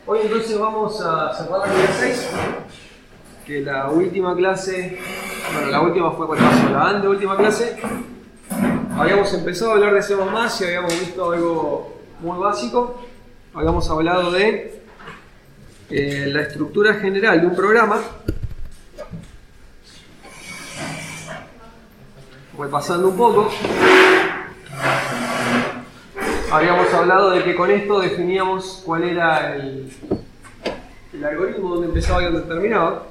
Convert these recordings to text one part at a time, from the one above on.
Hoy entonces vamos a cerrar la clase 6, que la última clase, bueno, la última fue cuando pasó, la anteúltima clase, habíamos empezado a hablar de C++ y habíamos visto algo muy básico. Habíamos hablado de la estructura general de un programa, repasando un poco. Habíamos hablado de que con esto definíamos cuál era el algoritmo, donde empezaba y donde terminaba.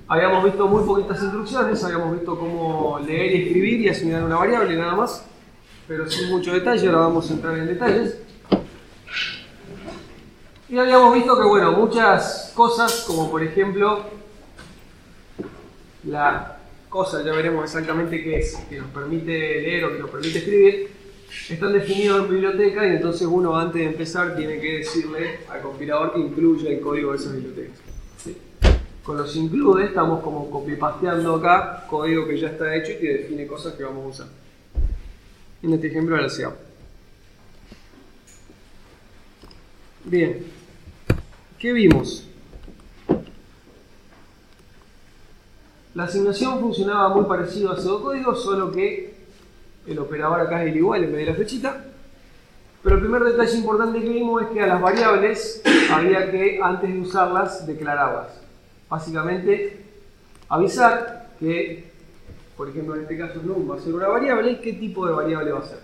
Habíamos visto muy poquitas instrucciones, habíamos visto cómo leer y escribir y asignar una variable nada más, pero sin mucho detalle. Ahora vamos a entrar en detalles. Y habíamos visto que, bueno, muchas cosas, como por ejemplo la cosa, ya veremos exactamente qué es, que nos permite leer o que nos permite escribir, están definidos en biblioteca, y entonces uno antes de empezar tiene que decirle al compilador que incluya el código de esas bibliotecas. ¿Sí? Con los include estamos como copy-pasteando acá código que ya está hecho y que define cosas que vamos a usar. En este ejemplo la hacemos. Bien, ¿qué vimos? La asignación funcionaba muy parecido a pseudocódigo, solo que el operador acá es el igual en vez de la flechita. Pero el primer detalle importante que vimos es que a las variables había que, antes de usarlas, declararlas. Básicamente, avisar que, por ejemplo en este caso num va a ser una variable, y qué tipo de variable va a ser.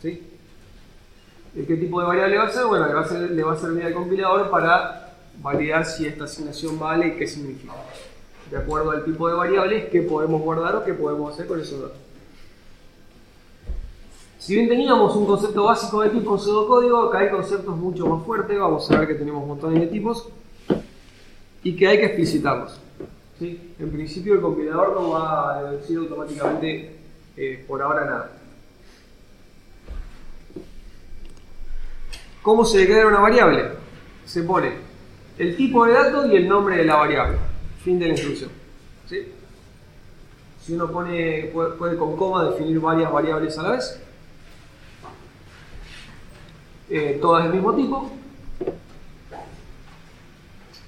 ¿Sí? ¿Qué tipo de variable va a ser? Bueno, le va a servir al compilador para validar si esta asignación vale y qué significa. De acuerdo al tipo de variables, qué podemos guardar o qué podemos hacer con esos datos. Si bien teníamos un concepto básico de tipo pseudocódigo, acá hay conceptos mucho más fuertes. Vamos a ver que tenemos montones de tipos y que hay que explicitarlos. ¿Sí? En principio el compilador no va a decir automáticamente por ahora nada. ¿Cómo se declara una variable? Se pone el tipo de dato y el nombre de la variable. Fin de la instrucción. ¿Sí? Si uno puede con coma definir varias variables a la vez, todas del mismo tipo.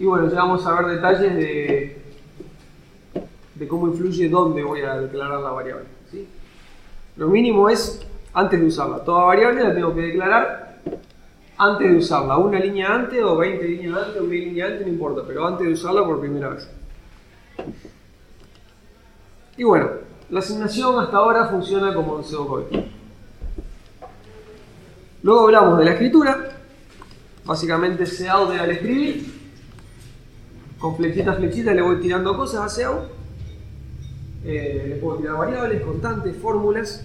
Y bueno, ya vamos a ver detalles de cómo influye dónde voy a declarar la variable. ¿Sí? Lo mínimo es antes de usarla. Toda variable la tengo que declarar antes de usarla. Una línea antes, o 20 líneas antes, o 1000 líneas antes, no importa, pero antes de usarla por primera vez. Y bueno, la asignación hasta ahora funciona como un pseudocódigo. Luego hablamos de la escritura. Básicamente Cout al escribir. Con flechita a flechita le voy tirando cosas a Cout. Le puedo tirar variables, constantes, fórmulas.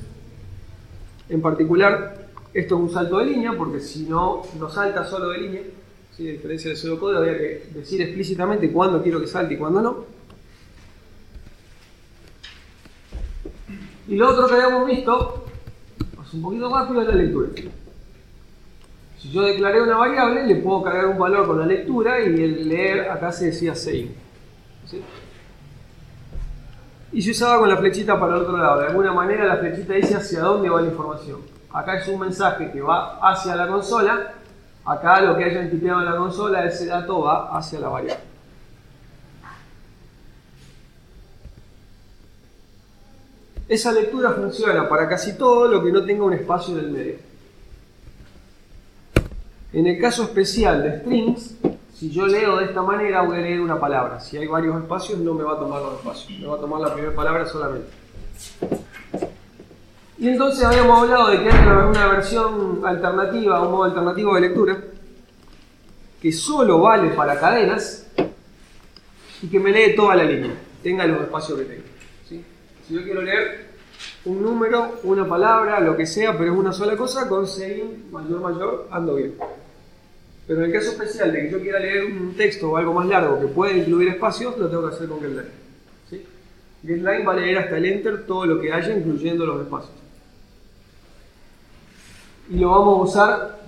En particular, esto es un salto de línea, porque si no salta solo de línea. ¿Sí? A diferencia del pseudocódigo, había que decir explícitamente cuándo quiero que salte y cuándo no. Y lo otro que habíamos visto, un poquito rápido, es la lectura. Si yo declaré una variable, le puedo cargar un valor con la lectura, y el leer acá se decía save. ¿Sí? Y se usaba con la flechita para el otro lado. De alguna manera la flechita dice hacia dónde va la información. Acá es un mensaje que va hacia la consola. Acá lo que hayan tipeado en la consola, ese dato va hacia la variable. Esa lectura funciona para casi todo lo que no tenga un espacio en el medio. En el caso especial de strings, si yo leo de esta manera, voy a leer una palabra. Si hay varios espacios, no me va a tomar los espacios. Me va a tomar la primera palabra solamente. Y entonces habíamos hablado de que hay una versión alternativa, un modo alternativo de lectura, que solo vale para cadenas y que me lee toda la línea, tenga los espacios que tenga. ¿Sí? Si yo quiero leer un número, una palabra, lo que sea, pero es una sola cosa, con seguin mayor, ando bien. Pero en el caso especial de que yo quiera leer un texto o algo más largo que puede incluir espacios, lo tengo que hacer con getLine. ¿Sí? GetLine va a leer hasta el enter todo lo que haya, incluyendo los espacios. Y lo vamos a usar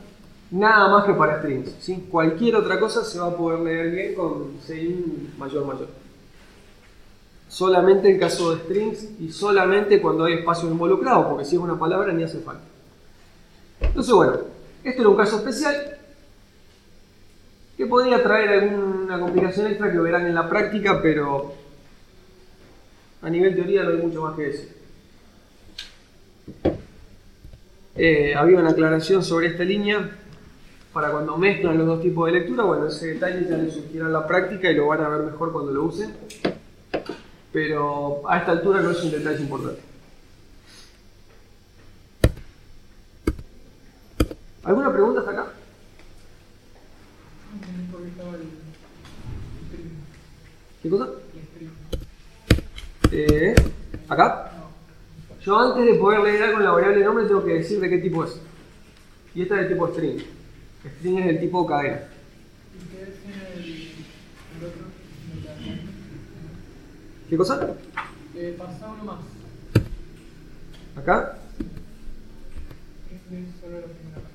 nada más que para strings. ¿Sí? Cualquier otra cosa se va a poder leer bien con seguin mayor. Solamente en caso de strings y solamente cuando hay espacios involucrados, porque si es una palabra ni hace falta. Entonces, bueno, Esto era un caso especial que podría traer alguna complicación extra que verán en la práctica, pero a nivel teoría no hay mucho más que decir. Había una aclaración sobre esta línea para cuando mezclan los dos tipos de lectura. Bueno, ese detalle ya les surgirá en la práctica y lo van a ver mejor cuando lo usen, pero a esta altura no es un detalle importante. ¿Alguna pregunta hasta acá? ¿Qué cosa? ¿Acá? Yo antes de poder leer algo en la variable nombre tengo que decir de qué tipo es. Y esta es del tipo string. String es del tipo cadena. ¿Y qué es el otro? ¿Qué cosa? Pasa uno más. ¿Acá? Es solo la primera palabra.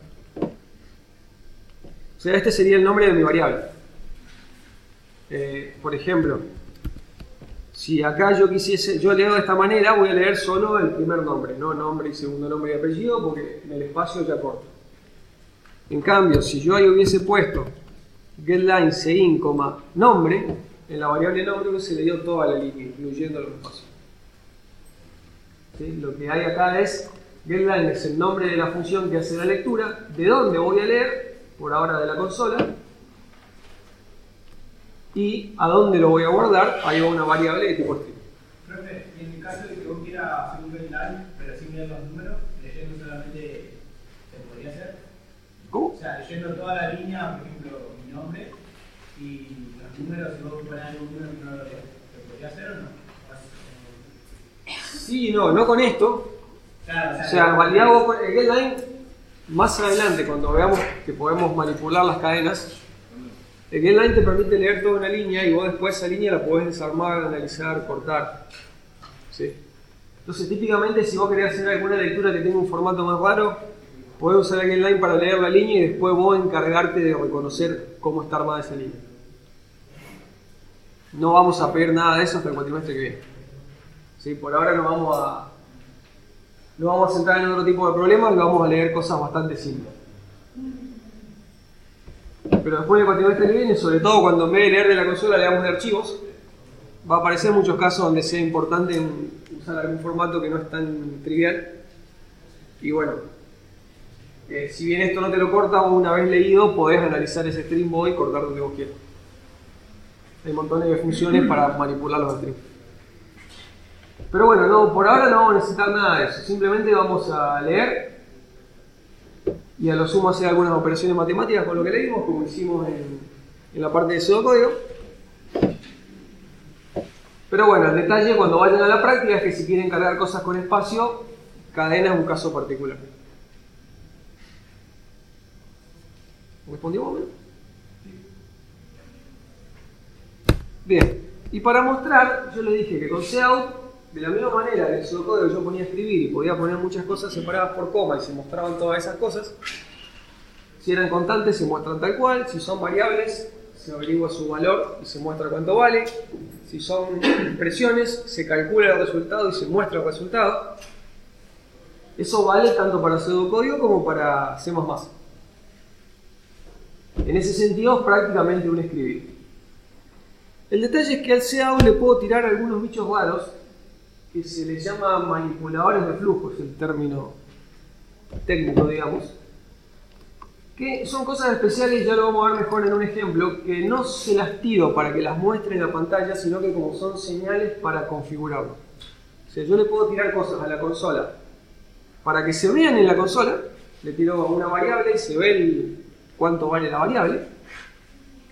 O sea, este sería el nombre de mi variable. Por ejemplo, si acá yo leo de esta manera, voy a leer solo el primer nombre, no nombre y segundo nombre y apellido, porque en el espacio ya corto. En cambio, si yo ahí hubiese puesto getLine sein, nombre, en la variable nombre hubiese leído toda la línea, incluyendo los espacios. ¿Sí? Lo que hay acá es, getLine es el nombre de la función que hace la lectura, de dónde voy a leer, por ahora de la consola, y a dónde lo voy a guardar, ahí va una variable de tipo string. Profe, y en el caso de que vos quieras hacer un getLine, pero sin leer los números, leyendo solamente, ¿se podría hacer? ¿Cómo? O sea, leyendo toda la línea, por ejemplo, mi nombre, y los números, si vos pones algún número que no lo lees, ¿se podría hacer o no? Sí, no con esto. Claro, O sea, en realidad vos el getLine, más adelante, cuando veamos que podemos manipular las cadenas, el getLine te permite leer toda una línea y vos después esa línea la podés desarmar, analizar, cortar. ¿Sí? Entonces, típicamente, si vos querés hacer alguna lectura que tenga un formato más raro, podés usar el getLine para leer la línea y después vos encargarte de reconocer cómo está armada esa línea. No vamos a pedir nada de eso hasta el cuatrimestre que viene. ¿Sí? Por ahora no vamos a centrar en otro tipo de problemas y vamos a leer cosas bastante simples. Pero después del cuatrimestre que viene, sobre todo cuando en vez de leer de la consola leamos de archivos, va a aparecer muchos casos donde sea importante usar algún formato que no es tan trivial. Y bueno, si bien esto no te lo corta, una vez leído podés analizar ese string y cortar donde vos quieras. Hay montones de funciones para manipular los strings. Pero bueno, por ahora no vamos a necesitar nada de eso. Simplemente vamos a leer y a lo sumo hacer algunas operaciones matemáticas con lo que leímos, como hicimos en la parte de pseudocódigo. Pero bueno, el detalle cuando vayan a la práctica es que si quieren cargar cosas con espacio, cadena es un caso particular. ¿Respondió más o menos? Bien, y para mostrar, yo les dije que con cout, de la misma manera que en el pseudocódigo yo ponía escribir y podía poner muchas cosas separadas por coma y se mostraban todas esas cosas, si eran constantes se muestran tal cual, si son variables se averigua su valor y se muestra cuánto vale, si son expresiones se calcula el resultado y se muestra el resultado. Eso vale tanto para pseudocódigo como para C++. En ese sentido es prácticamente un escribir. El detalle es que al cout le puedo tirar algunos bichos raros que se les llama manipuladores de flujo, es el término técnico, digamos, que son cosas especiales, ya lo vamos a ver mejor en un ejemplo, que no se las tiro para que las muestre en la pantalla, sino que como son señales para configurarlo. O sea, yo le puedo tirar cosas a la consola para que se vean en la consola, le tiro una variable y se ve cuánto vale la variable,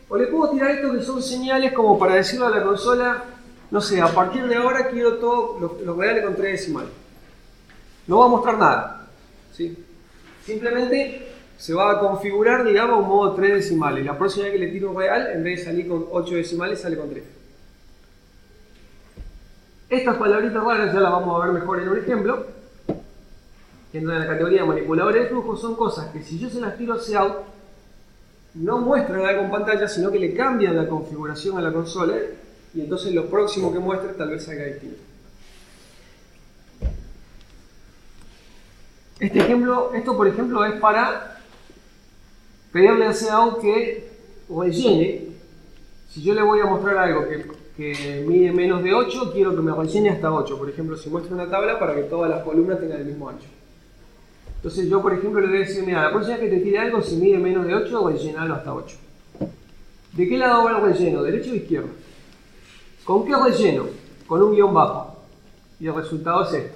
o le puedo tirar esto que son señales como para decirle a la consola, no sé, a partir de ahora quiero todos los reales con 3 decimales. No va a mostrar nada, ¿sí? Simplemente se va a configurar, digamos, un modo 3 decimales. La próxima vez que le tiro un real, en vez de salir con 8 decimales, sale con 3. Estas palabritas raras ya las vamos a ver mejor en un ejemplo. Que entran en la categoría de manipuladores de flujo. Son cosas que si yo se las tiro a cout, no muestran algo en pantalla, sino que le cambian la configuración a la consola. Y entonces lo próximo que muestre tal vez salga distinto. Esto por ejemplo es para pedirle al CAO que rellene. Si yo le voy a mostrar algo que mide menos de 8, quiero que me rellene hasta 8. Por ejemplo, si muestro una tabla para que todas las columnas tengan el mismo ancho. Entonces yo, por ejemplo, le voy a decir, mira, la próxima vez que te tire algo, si mide menos de 8, rellenalo hasta 8. ¿De qué lado va el relleno? ¿Derecho o izquierdo? ¿Con qué relleno? Con un guión bajo. Y el resultado es este.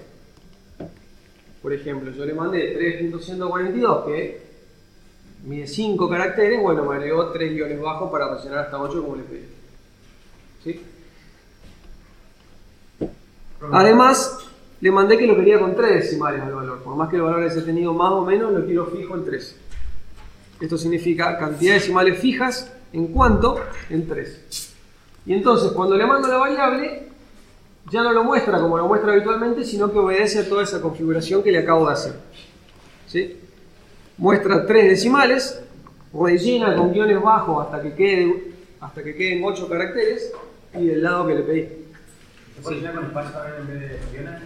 Por ejemplo, yo le mandé 3.142 que mide 5 caracteres, bueno, me agregó 3 guiones bajos para rellenar hasta 8 como le pedí. ¿Sí? Además, le mandé que lo quería con 3 decimales al valor. Por más que el valor haya tenido más o menos, lo quiero fijo en 3. Esto significa cantidad de decimales fijas, ¿en cuánto? En 3. Y entonces, cuando le mando la variable, ya no lo muestra como lo muestra habitualmente, sino que obedece a toda esa configuración que le acabo de hacer. ¿Sí? Muestra 3 decimales, rellena con guiones bajos hasta que queden 8 caracteres y del lado que le pedí. ¿Se puede llenar con espacio también en vez de guiones?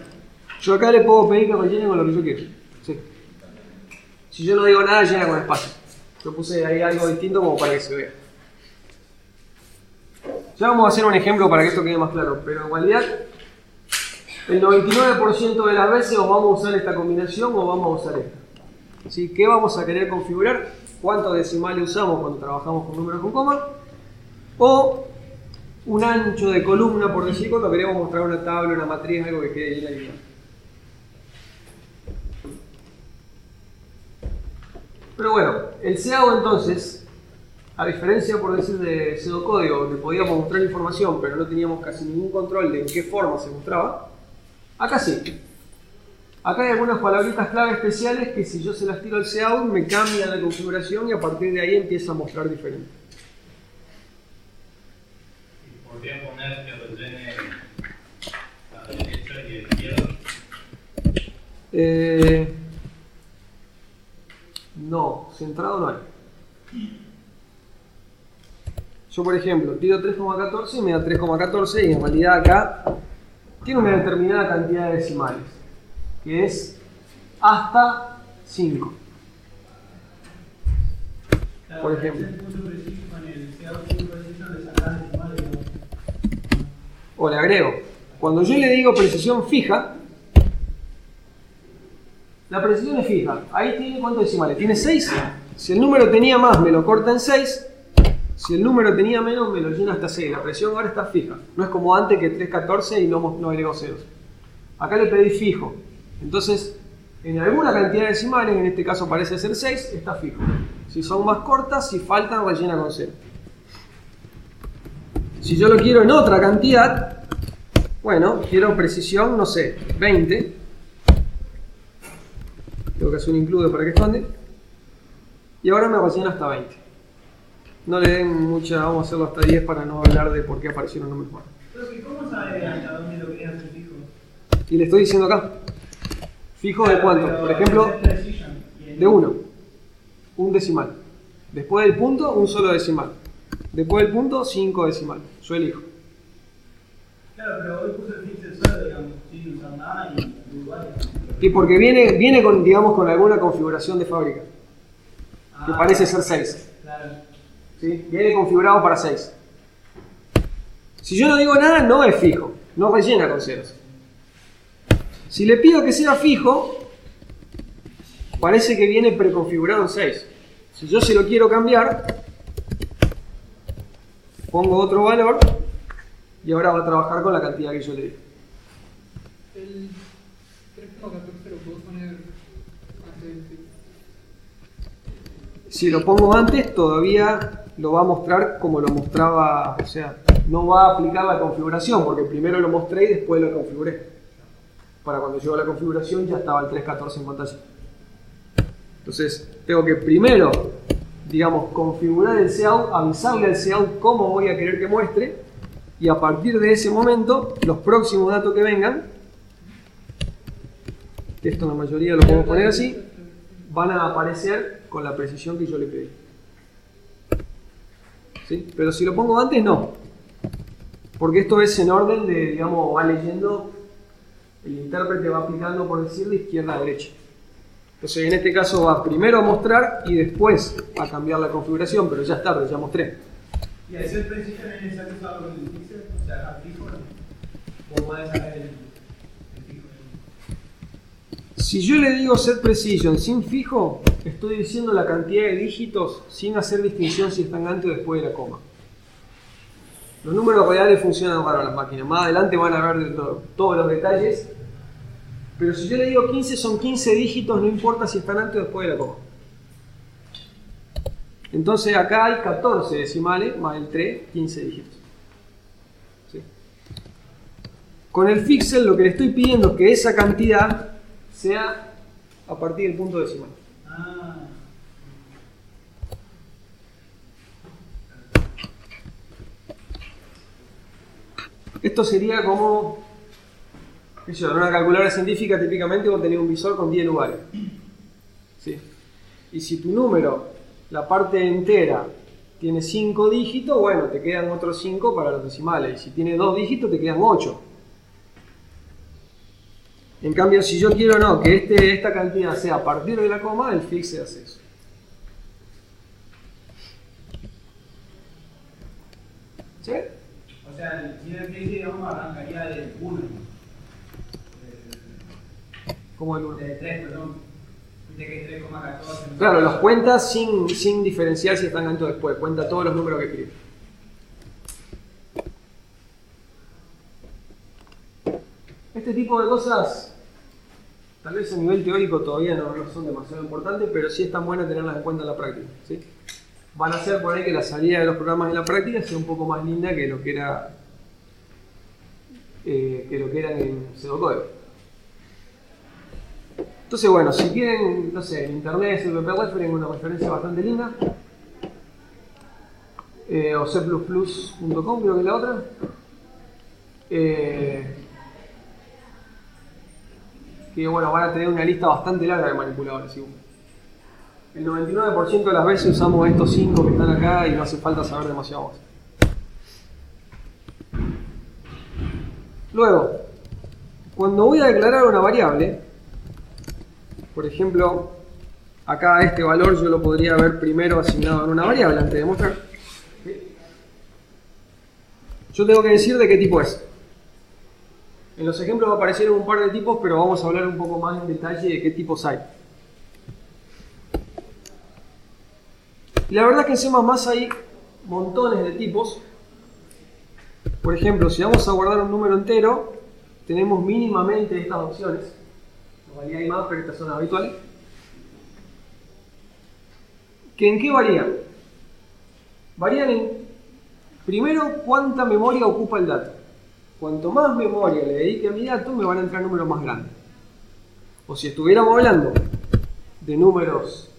Yo acá le puedo pedir que rellene con lo que yo quiero. Sí. Si yo no digo nada, llena con espacio. Yo puse ahí algo distinto como para que se vea. Ya vamos a hacer un ejemplo para que esto quede más claro, pero en realidad el 99% de las veces o vamos a usar esta combinación o vamos a usar esta. ¿Sí? ¿Qué vamos a querer configurar? ¿Cuántos decimales usamos cuando trabajamos con números con coma? O un ancho de columna, por decir, cuando queremos mostrar una tabla, una matriz, algo que quede bien ahí. Pero bueno, el CAO entonces, a diferencia, por decir, de pseudocódigo, donde podíamos mostrar información, pero no teníamos casi ningún control de en qué forma se mostraba, acá sí. Acá hay algunas palabritas clave especiales que si yo se las tiro al CAO me cambia la configuración y a partir de ahí empieza a mostrar diferente. ¿Podría poner que rellene a la derecha y a la izquierda? No, centrado no hay. Yo, por ejemplo, tiro 3,14 y me da 3,14 y en realidad acá tiene una determinada cantidad de decimales, que es hasta 5. Por ejemplo. O le agrego. Cuando yo le digo precisión fija, la precisión es fija. Ahí tiene cuántos decimales. Tiene 6. Si el número tenía más, me lo corta en 6. Si el número tenía menos, me lo llena hasta 6. La precisión ahora está fija. No es como antes que 3,14 y no agrego ceros. Acá le pedí fijo. Entonces, en alguna cantidad de decimales, en este caso parece ser 6, está fijo. Si son más cortas, si faltan, rellena con 0. Si yo lo quiero en otra cantidad, bueno, quiero precisión, no sé, 20. Tengo que hacer un include para que esto ande. Y ahora me rellena hasta 20. No le den mucha, vamos a hacerlo hasta 10 para no hablar de por qué aparecieron números malos. Entonces, ¿cómo sabe hasta dónde lo quería hacer fijo? Y le estoy diciendo acá. ¿Fijo de cuánto? Por ejemplo, de 1. Un decimal. Después del punto, un solo decimal. Después del punto, 5 decimales. Yo elijo. Claro, pero hoy puse el fixed solo, digamos, sin usar nada y igual. Y porque viene con, digamos, con alguna configuración de fábrica. Que parece ser 6. Claro. ¿Sí? Viene configurado para 6. Si yo no digo nada, no es fijo. No rellena con ceros. Si le pido que sea fijo, parece que viene preconfigurado en 6. Si yo se lo quiero cambiar, pongo otro valor y ahora va a trabajar con la cantidad que yo le di. El 3,14 lo puedo poner antes de... Si lo pongo antes, todavía lo va a mostrar como lo mostraba, o sea, no va a aplicar la configuración, porque primero lo mostré y después lo configuré. Para cuando llegó a la configuración ya estaba el 3.14 en pantalla. Entonces, tengo que primero, digamos, configurar el CAO, avisarle al CAO cómo voy a querer que muestre, y a partir de ese momento, los próximos datos que vengan, que esto en la mayoría lo podemos poner así, van a aparecer con la precisión que yo le pedí. ¿Sí? Pero si lo pongo antes, no. Porque esto es en orden de, digamos, va leyendo, el intérprete va aplicando, por decir, de izquierda a derecha. Entonces en este caso va primero a mostrar y después a cambiar la configuración, pero ya es tarde, ya mostré. Y al ser precision es necesario usarlo con el pixel, o sea, dejar fijo, ¿no? O podés sacar el fijo. Si yo le digo set precision sin fijo, estoy diciendo la cantidad de dígitos sin hacer distinción si están antes o después de la coma. Los números reales funcionan para las máquinas. Más adelante van a ver todos los detalles. Pero si yo le digo 15, son 15 dígitos, no importa si están antes o después de la coma. Entonces acá hay 14 decimales más el 3, 15 dígitos. ¿Sí? Con el Fixel lo que le estoy pidiendo es que esa cantidad sea a partir del punto decimal. Esto sería como, en una calculadora científica típicamente vos tenés un visor con 10 lugares. ¿Sí? Y si tu número, la parte entera, tiene 5 dígitos, bueno, te quedan otros 5 para los decimales. Y si tiene 2 dígitos, te quedan 8. En cambio, si yo quiero no, que esta cantidad sea a partir de la coma, el Fixel hace eso. ¿Sí? O sea, si el Fixel, digamos, arrancaría del 1. ¿Cómo el 1? Del 3, perdón. Viste que es 3,14. Claro, los cuenta sin diferenciar si están antes o después. Cuenta todos los números que escribe. Este tipo de cosas, tal vez a nivel teórico todavía no son demasiado importantes, pero sí están buenas tenerlas en cuenta en la práctica. ¿Sí? Van a hacer por ahí que la salida de los programas en la práctica sea un poco más linda que lo que era en pseudocódigo. Entonces, bueno, si quieren, no sé, en internet, CPP Reference, una referencia bastante linda. O c++.com, creo que es la otra. Que bueno, van a tener una lista bastante larga de manipuladores. ¿Sí? El 99% de las veces usamos estos 5 que están acá y no hace falta saber demasiado más. Luego, cuando voy a declarar una variable, por ejemplo, acá este valor yo lo podría haber primero asignado en una variable antes de mostrar. Yo tengo que decir de qué tipo es. En los ejemplos aparecieron un par de tipos, pero vamos a hablar un poco más en detalle de qué tipos hay. Y la verdad es que en C++ hay montones de tipos. Por ejemplo, si vamos a guardar un número entero, tenemos mínimamente estas opciones. En realidad hay más, pero estas son las habituales. ¿Que en qué varían? Varían en, primero, cuánta memoria ocupa el dato. Cuanto más memoria le dedique a mi dato, me van a entrar números más grandes. O si estuviéramos hablando de números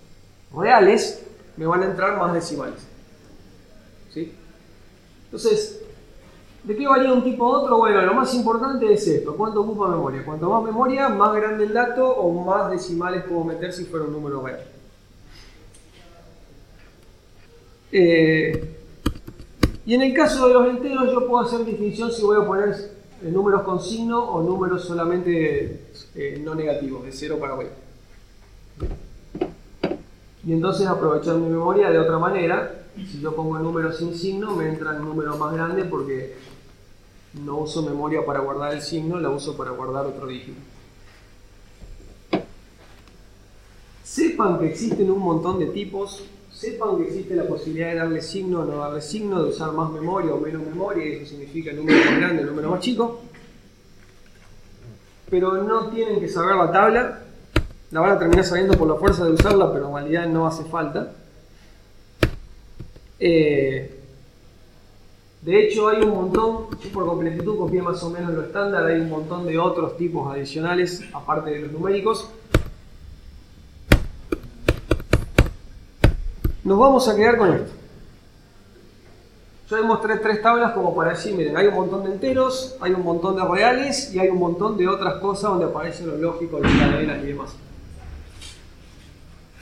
reales, me van a entrar más decimales. ¿Sí? Entonces, ¿de qué varía un tipo a otro? Bueno, lo más importante es esto, ¿cuánto ocupa memoria? Cuanto más memoria, más grande el dato o más decimales puedo meter si fuera un número real. Y en el caso de los enteros yo puedo hacer distinción si voy a poner números con signo o números solamente no negativos, de 0 para arriba. Y entonces aprovechar mi memoria de otra manera. Si yo pongo el número sin signo, me entra el número más grande porque no uso memoria para guardar el signo, la uso para guardar otro dígito. Sepan que existen un montón de tipos, sepan que existe la posibilidad de darle signo o no darle signo, de usar más memoria o menos memoria, y eso significa el número más grande, el número más chico. Pero no tienen que saber la tabla, la van a terminar sabiendo por la fuerza de usarla, pero en realidad no hace falta. De hecho hay un montón, yo por completitud copié más o menos lo estándar, hay un montón de otros tipos adicionales aparte de los numéricos. Nos vamos a quedar con esto. Yo les mostré 3 tablas como para decir, miren, hay un montón de enteros, hay un montón de reales y hay un montón de otras cosas donde aparecen los lógicos, las cadenas y demás.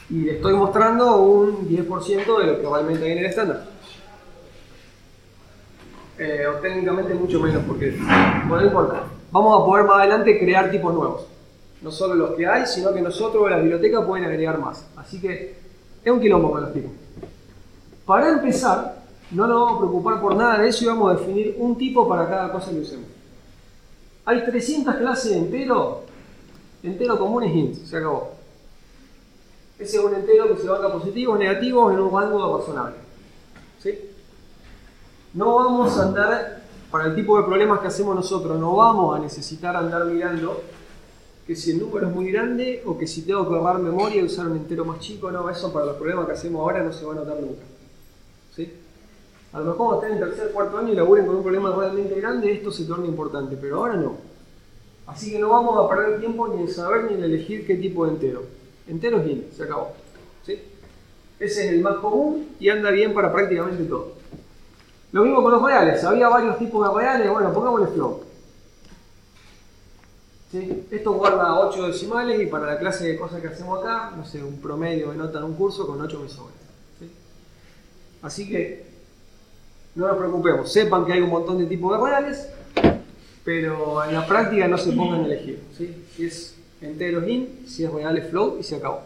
Y le estoy mostrando un 10% de lo que realmente hay en el estándar. O técnicamente mucho menos, porque no importa. Vamos a poder más adelante crear tipos nuevos. No solo los que hay, sino que nosotros en la biblioteca pueden agregar más. Así que es un quilombo con los tipos. Para empezar, no nos vamos a preocupar por nada de eso y vamos a definir un tipo para cada cosa que usemos. Hay 300 clases de entero común es int, se acabó. Ese es un entero que se banca positivos, negativos en un rango razonable. ¿Sí? No vamos a andar, para el tipo de problemas que hacemos nosotros, no vamos a necesitar andar mirando que si el número es muy grande o que si tengo que ahorrar memoria y usar un entero más chico. No, eso para los problemas que hacemos ahora no se va a notar nunca. ¿Sí? A lo mejor cuando estén en tercer o cuarto año y laburen con un problema realmente grande, esto se torna importante, pero ahora no. Así que no vamos a perder tiempo ni en saber ni en elegir qué tipo de entero. Entero es int, se acabó. ¿Sí? Ese es el más común y anda bien para prácticamente todo. Lo mismo con los reales. Había varios tipos de reales. Bueno, pongámosle float. ¿Sí? Esto guarda 8 decimales y para la clase de cosas que hacemos acá, no sé, un promedio de nota en un curso con 8 me sobra. ¿Sí? Así que no nos preocupemos. Sepan que hay un montón de tipos de reales, pero en la práctica no se pongan a elegir. ¿Sí? Si es entero es int, si es real es float y se acabó.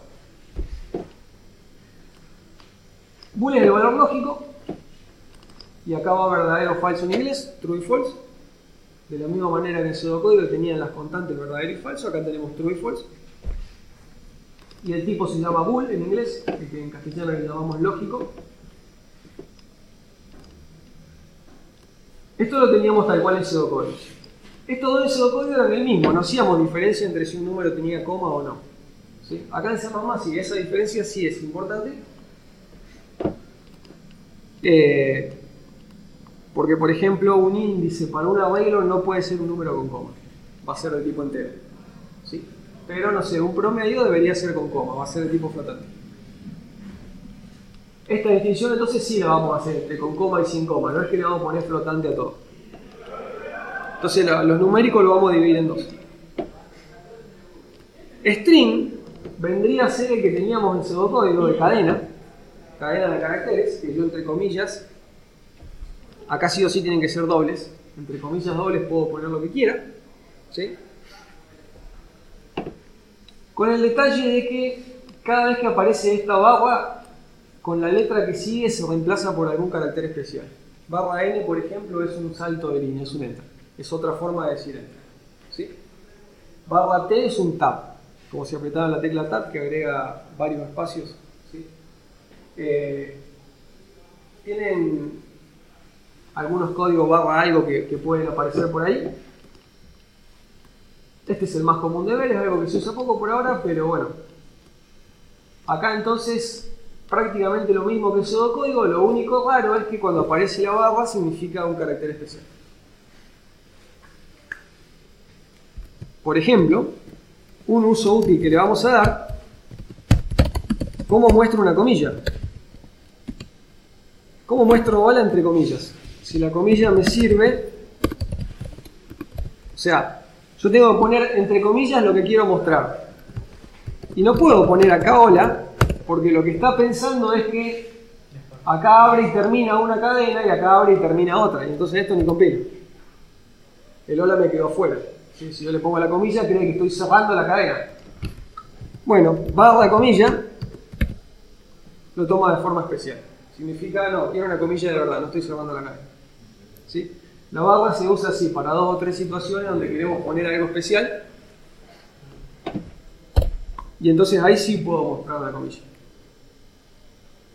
Bool es el valor lógico. Y acá va verdadero o falso en inglés, true y false. De la misma manera que en pseudocódigo tenían las constantes verdadero y falso, acá tenemos true y false. Y el tipo se llama bool en inglés, el que en castellano le llamamos lógico. Esto lo teníamos tal cual en pseudocódigo. Estos dos en pseudocódigo eran el mismo, no hacíamos diferencia entre si un número tenía coma o no. ¿Sí? Acá en C++ sí, esa diferencia sí es importante. Porque, por ejemplo, un índice para un arreglo no puede ser un número con coma. Va a ser de tipo entero. ¿Sí? Pero, no sé, un promedio debería ser con coma, va a ser de tipo flotante. Esta distinción entonces sí la vamos a hacer entre con coma y sin coma, no es que le vamos a poner flotante a todo. Entonces los numéricos lo vamos a dividir en dos. String vendría a ser el que teníamos en pseudocódigo de cadena de caracteres, que yo entre comillas, acá sí o sí tienen que ser dobles, entre comillas dobles puedo poner lo que quiera, ¿sí? Con el detalle de que cada vez que aparece esta barra, con la letra que sigue se reemplaza por algún carácter especial. Barra n, por ejemplo, es un salto de línea, es un enter. Es otra forma de decir enter. ¿Sí? Barra t es un tab, como si apretaban la tecla tab que agrega varios espacios. ¿Sí? Tienen algunos códigos barra algo que pueden aparecer por ahí. Este es el más común de ver, es algo que se usa poco por ahora, pero bueno. Acá entonces prácticamente lo mismo que el pseudocódigo, lo único raro es que cuando aparece la barra significa un carácter especial. Por ejemplo, un uso útil que le vamos a dar, ¿cómo muestro una comilla? ¿Cómo muestro bola entre comillas? Si la comilla me sirve, o sea, yo tengo que poner entre comillas lo que quiero mostrar. Y no puedo poner acá hola, porque lo que está pensando es que acá abre y termina una cadena y acá abre y termina otra. Y entonces esto ni compila. El hola me quedó afuera. ¿Sí? Si yo le pongo la comilla, cree que estoy cerrando la cadena. Bueno, barra de comilla lo toma de forma especial. Significa, no, quiero una comilla de verdad, no estoy cerrando la cadena. ¿Sí? La barra se usa así para 2 o 3 situaciones donde queremos poner algo especial. Y entonces ahí sí puedo mostrar la comilla.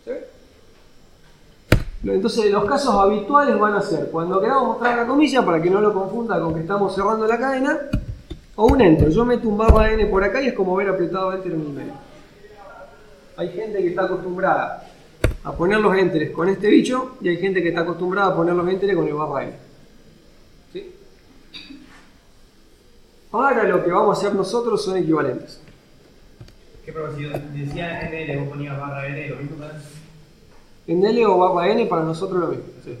¿Sí? Entonces los casos habituales van a ser cuando queramos mostrar la comilla, para que no lo confunda con que estamos cerrando la cadena, o un enter. Yo meto un barra n por acá y es como ver apretado enter en un medio. Hay gente que está acostumbrada a poner los enteres con este bicho y hay gente que está acostumbrada a poner los enteres con el barra n. ¿Sí? Ahora lo que vamos a hacer nosotros son equivalentes. ¿Qué prueba? Si yo decía NL, vos ponías barra N, lo mismo para... NL o barra n para nosotros lo mismo. Sí.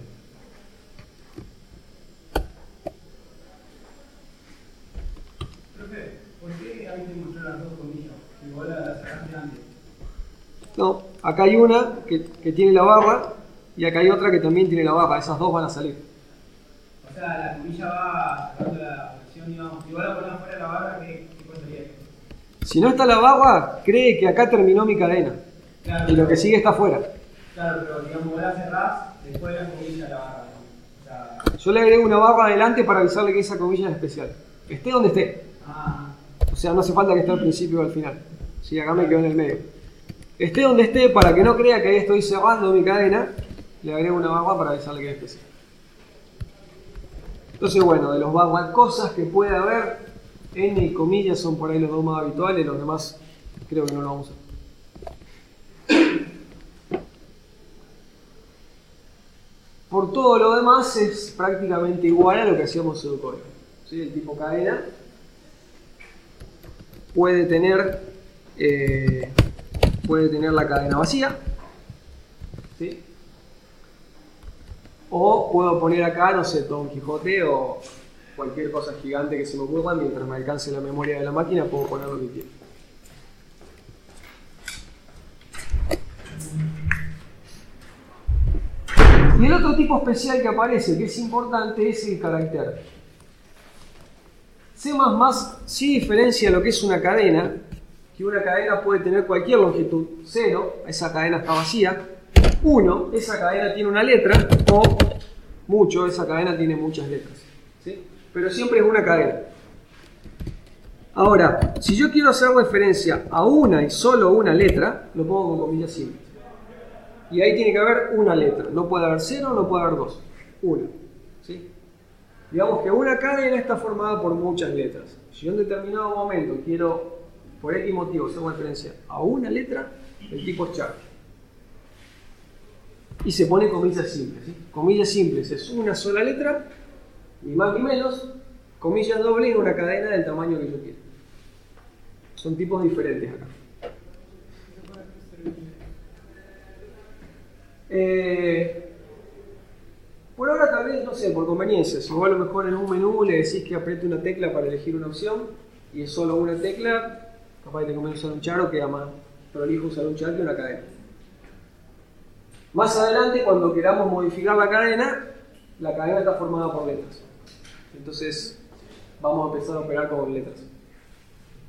Profe, ¿por qué hay que mostrar las dos comillas? Igual a las sacaste antes. No, acá hay una que tiene la barra y acá hay otra que también tiene la barra. Esas dos van a salir. O sea, la comilla va sacando la versión, digamos, igual a poner fuera la barra, ¿qué cosa sería? Si no está la barra, cree que acá terminó mi cadena. Claro, Y lo que sigue está afuera. Claro, pero digamos, vos la cerrás, después de la comilla la barra, ¿no? O sea, Yo le agrego una barra adelante para avisarle que esa comilla es especial. Esté donde esté. O sea, no hace falta que esté al principio o al final. Sí, acá me quedo en el medio. Esté donde esté, para que no crea que ahí estoy cerrando mi cadena, le agrego una barra para avisarle que es especial. Entonces, bueno, de los barra cosas que puede haber, n y comillas son por ahí los dos más habituales, los demás creo que no lo vamos a usar. Por todo lo demás es prácticamente igual a lo que hacíamos en pseudocódigo. ¿Sí? El tipo cadena puede tener la cadena vacía, ¿sí? O puedo poner acá, no sé, Don Quijote o cualquier cosa gigante que se me ocurra. Mientras me alcance la memoria de la máquina puedo poner lo que quiera. Y el otro tipo especial que aparece, que es importante, es el carácter. C++ sí diferencia lo que es una cadena, que una cadena puede tener cualquier longitud. 0, esa cadena está vacía. 1, esa cadena tiene una letra. O mucho, esa cadena tiene muchas letras. ¿Sí? Pero siempre es una cadena. Ahora, si yo quiero hacer referencia a una y solo una letra, lo pongo con comillas simples. Y ahí tiene que haber una letra. No puede haber 0, no puede haber 2. Una. ¿Sí? Digamos que una cadena está formada por muchas letras. Si yo en determinado momento quiero, por X motivo, hacer referencia a una letra, el tipo es char. Y se pone comillas simples. ¿Sí? Comillas simples es una sola letra, ni más ni menos. Comillas dobles es una cadena del tamaño que yo quiero. Son tipos diferentes acá. Por ahora tal vez, no sé, por conveniencia, si vos a lo mejor en un menú le decís que apriete una tecla para elegir una opción y es solo una tecla, capaz que te conviene usar un char o queda más prolijo usar un char que una cadena. Más adelante, cuando queramos modificar la cadena está formada por letras. Entonces vamos a empezar a operar con letras.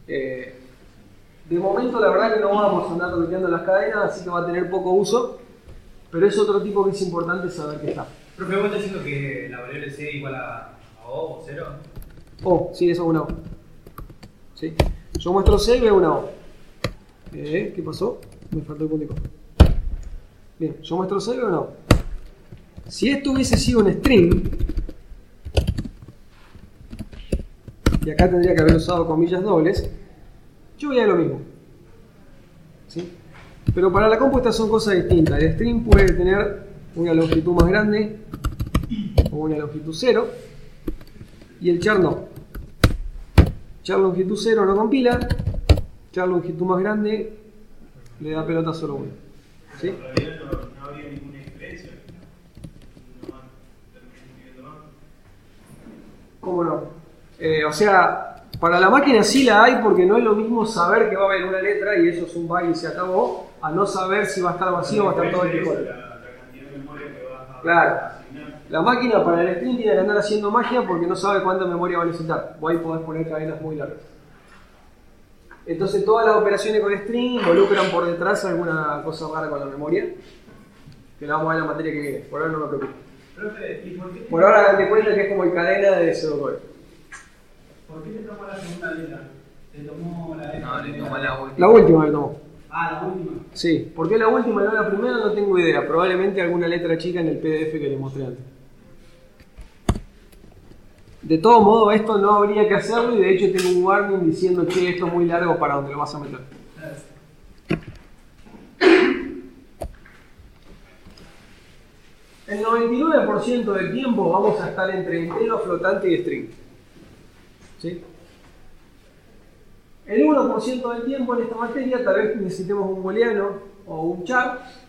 De momento la verdad que no vamos a andar toqueteando las cadenas, así que va a tener poco uso. Pero es otro tipo que es importante saber que está. Profe, ¿vos estás diciendo que la variable C igual a O o 0? O, sí, eso es una O. ¿Sí? Yo muestro C y veo una O. ¿Qué pasó? Me faltó el puntico. Bien, yo muestro C y veo una O. Si esto hubiese sido un string, y acá tendría que haber usado comillas dobles, yo vería lo mismo. ¿Sí? Pero para la compu estas son cosas distintas. El string puede tener una longitud más grande o una longitud 0 y el char no. Char longitud 0 no compila, char longitud más grande le da pelota solo 1. ¿Sí? En realidad no había ninguna diferencia. No terminé más. ¿Cómo no? O sea, para la máquina sí la hay porque no es lo mismo saber que va a haber una letra y eso es un bug y se acabó, a no saber si va a estar vacío o va a estar todo el Quijote. La cantidad de memoria que vas a Claro. asignar. La máquina para el string tiene que andar haciendo magia porque no sabe cuánta memoria va a necesitar. Vos ahí podés poner cadenas muy largas. Entonces todas las operaciones con string involucran por detrás alguna cosa rara con la memoria. Que la vamos a ver en la materia que viene. Por ahora no me preocupo. Profe, ¿y por qué? Por ahora date cuenta que es como el cadena de pseudocódigo. ¿Por qué te tomó la segunda letra? ¿Te tomó la letra? No, le toma la última. La última me tomó. Ah, la última. Sí, ¿por qué la última y no la primera? No tengo idea. Probablemente alguna letra chica en el PDF que les mostré antes. De todo modo, esto no habría que hacerlo y de hecho tengo un warning diciendo che, esto es muy largo para donde lo vas a meter. El 99% del tiempo vamos a estar entre entero, flotante y string. ¿Sí? El 1% del tiempo en esta materia tal vez necesitemos un booleano o un char.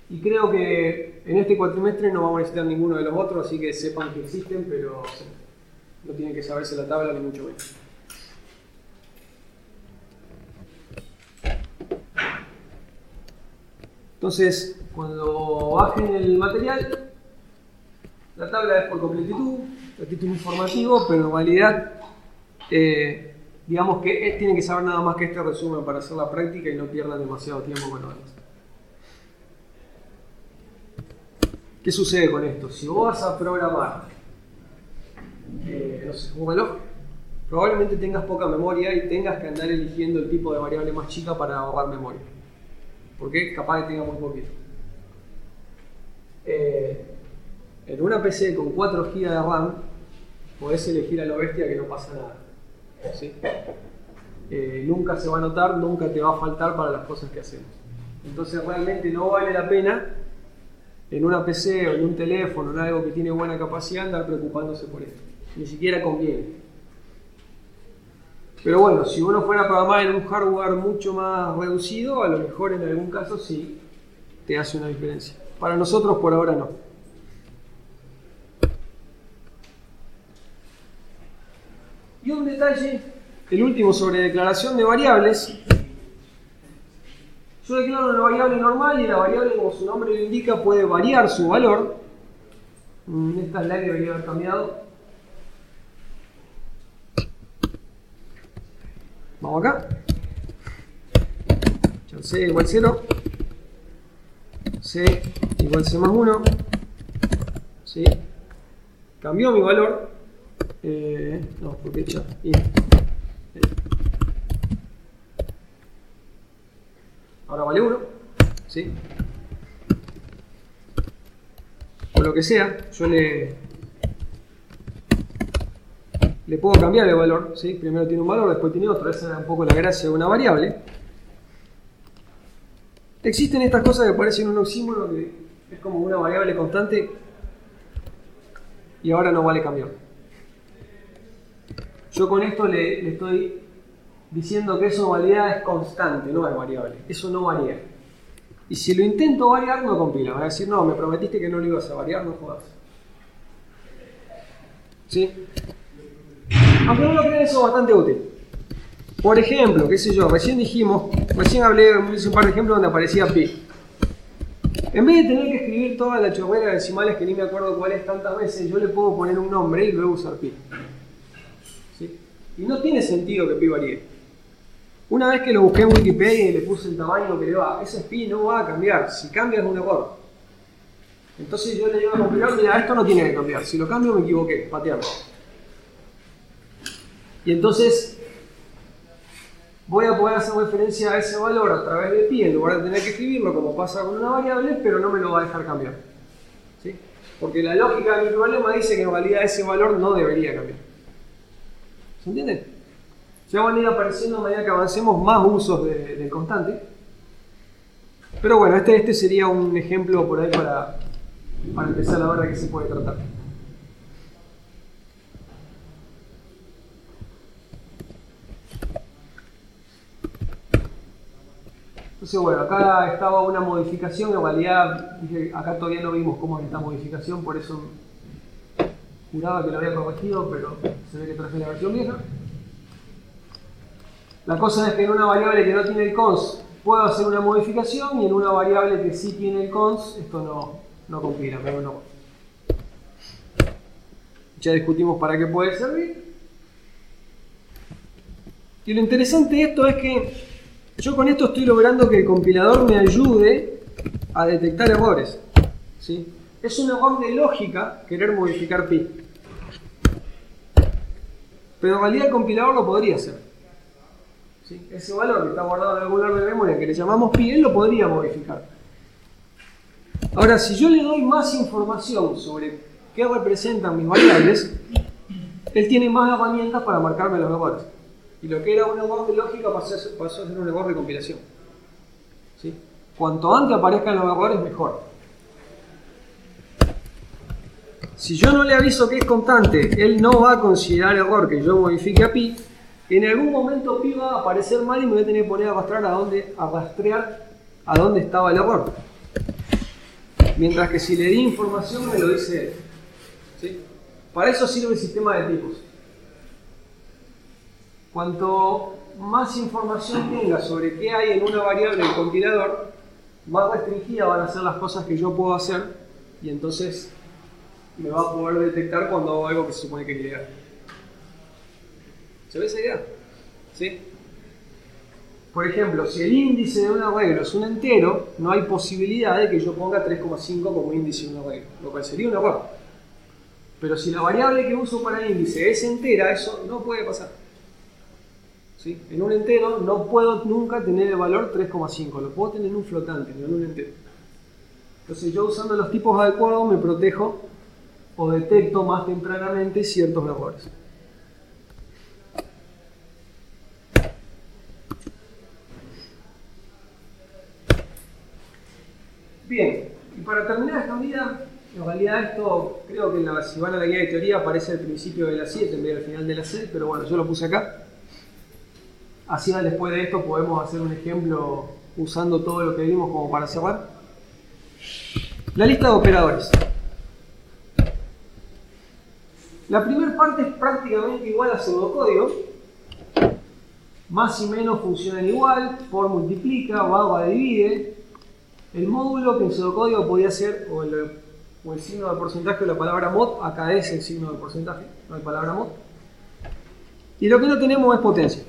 Y creo que en este cuatrimestre no vamos a necesitar ninguno de los otros, así que sepan que existen, pero no tienen que saberse la tabla ni mucho menos. Entonces, cuando bajen el material, la tabla es por completitud, a título informativo, pero en realidad digamos que tienen que saber nada más que este resumen para hacer la práctica y no pierdan demasiado tiempo con lo demás. ¿Qué sucede con esto? Si vos vas a programar, no sé, un reloj, probablemente tengas poca memoria y tengas que andar eligiendo el tipo de variable más chica para ahorrar memoria. Porque capaz que tenga muy poquito. En una PC con 4 GB de RAM, podés elegir a lo bestia que no pasa nada. ¿Sí? Nunca se va a notar, nunca te va a faltar para las cosas que hacemos. Entonces realmente no vale la pena en una PC o en un teléfono, en algo que tiene buena capacidad, andar preocupándose por esto. Ni siquiera conviene. Pero bueno, si uno fuera a programar en un hardware mucho más reducido, a lo mejor en algún caso sí te hace una diferencia. Para nosotros por ahora no. Y un detalle, el último sobre declaración de variables. Yo declaro una variable normal y la variable, como su nombre lo indica, puede variar su valor. Esta slide debería haber cambiado. Vamos acá. C igual 0. C igual C más 1. ¿Sí? Cambió mi valor. No, porque ya. Ahora vale 1. ¿Sí? O lo que sea, yo le puedo cambiar el valor. ¿Sí? Primero tiene un valor, después tiene otro. Esa es un poco la gracia de una variable. Existen estas cosas que parecen un oxímoron, que es como una variable constante y ahora no vale cambiar. Yo con esto le estoy diciendo que eso en realidad es constante, no es variable. Eso no varía. Y si lo intento variar, no compila. Va a decir, no, me prometiste que no lo ibas a variar, no jodas. ¿Sí? Aunque no lo crean, eso es bastante útil. Por ejemplo, qué sé yo, recién hablé, hice un par de ejemplos donde aparecía pi. En vez de tener que escribir toda la chorrera de decimales que ni me acuerdo cuál es tantas veces, yo le puedo poner un nombre y luego usar pi. ¿Sí? Y no tiene sentido que pi varíe. Una vez que lo busqué en Wikipedia y le puse el tamaño que le va, ese pi no va a cambiar. Si cambia es un error. Entonces yo le digo a compilador, mira, esto no tiene que cambiar. Si lo cambio me equivoqué, patearlo. Y entonces voy a poder hacer referencia a ese valor a través de pi en lugar de tener que escribirlo como pasa con una variable, pero no me lo va a dejar cambiar. ¿Sí? Porque la lógica de mi problema dice que en realidad ese valor no debería cambiar. ¿Se entiende? Ya van a ir apareciendo a medida que avancemos más usos del constante. Pero bueno, este sería un ejemplo por ahí para empezar a ver de qué se puede tratar. Entonces bueno, acá estaba una modificación, en realidad dije, acá todavía no vimos cómo es esta modificación, por eso juraba que lo había corregido, pero se ve que traje la versión vieja. La cosa es que en una variable que no tiene el cons puedo hacer una modificación y en una variable que sí tiene el cons, esto no compila, pero no. Ya discutimos para qué puede servir. Y lo interesante de esto es que yo con esto estoy logrando que el compilador me ayude a detectar errores. ¿Sí? Es un error de lógica querer modificar pi. Pero en realidad el compilador lo podría hacer. ¿Sí? Ese valor que está guardado en algún lugar de memoria que le llamamos pi, él lo podría modificar. Ahora, si yo le doy más información sobre qué representan mis variables, él tiene más herramientas para marcarme los errores. Y lo que era un error de lógica pasó a ser un error de compilación. ¿Sí? Cuanto antes aparezcan los errores, mejor. Si yo no le aviso que es constante, él no va a considerar error que yo modifique a pi. En algún momento pi va a aparecer mal y me voy a tener que poner a rastrear a dónde estaba el error. Mientras que si le di información me lo dice él. ¿Sí? Para eso sirve el sistema de tipos. Cuanto más información tenga sobre qué hay en una variable del compilador, más restringidas van a ser las cosas que yo puedo hacer y entonces me va a poder detectar cuando hago algo que se supone que es ilegal. ¿Se ve esa idea? ¿Sí? Por ejemplo, si el índice de un arreglo es un entero, no hay posibilidad de que yo ponga 3,5 como índice de un arreglo, lo cual sería un error. Pero si la variable que uso para el índice es entera, eso no puede pasar. ¿Sí? En un entero no puedo nunca tener el valor 3,5, lo puedo tener en un flotante, no en un entero. Entonces yo usando los tipos adecuados me protejo o detecto más tempranamente ciertos errores. Bien, y para terminar esta unidad, en realidad esto creo que si van a la guía de teoría aparece al principio de la 7 en vez del final de la 6, pero bueno, yo lo puse acá. Así después de esto podemos hacer un ejemplo usando todo lo que vimos como para cerrar. La lista de operadores. La primera parte es prácticamente igual a pseudocódigo. Más y menos funcionan igual, por multiplica, barra divide. El módulo que en pseudocódigo podía ser o el signo de porcentaje o la palabra mod, acá es el signo de porcentaje, no hay palabra mod. Y lo que no tenemos es potencia.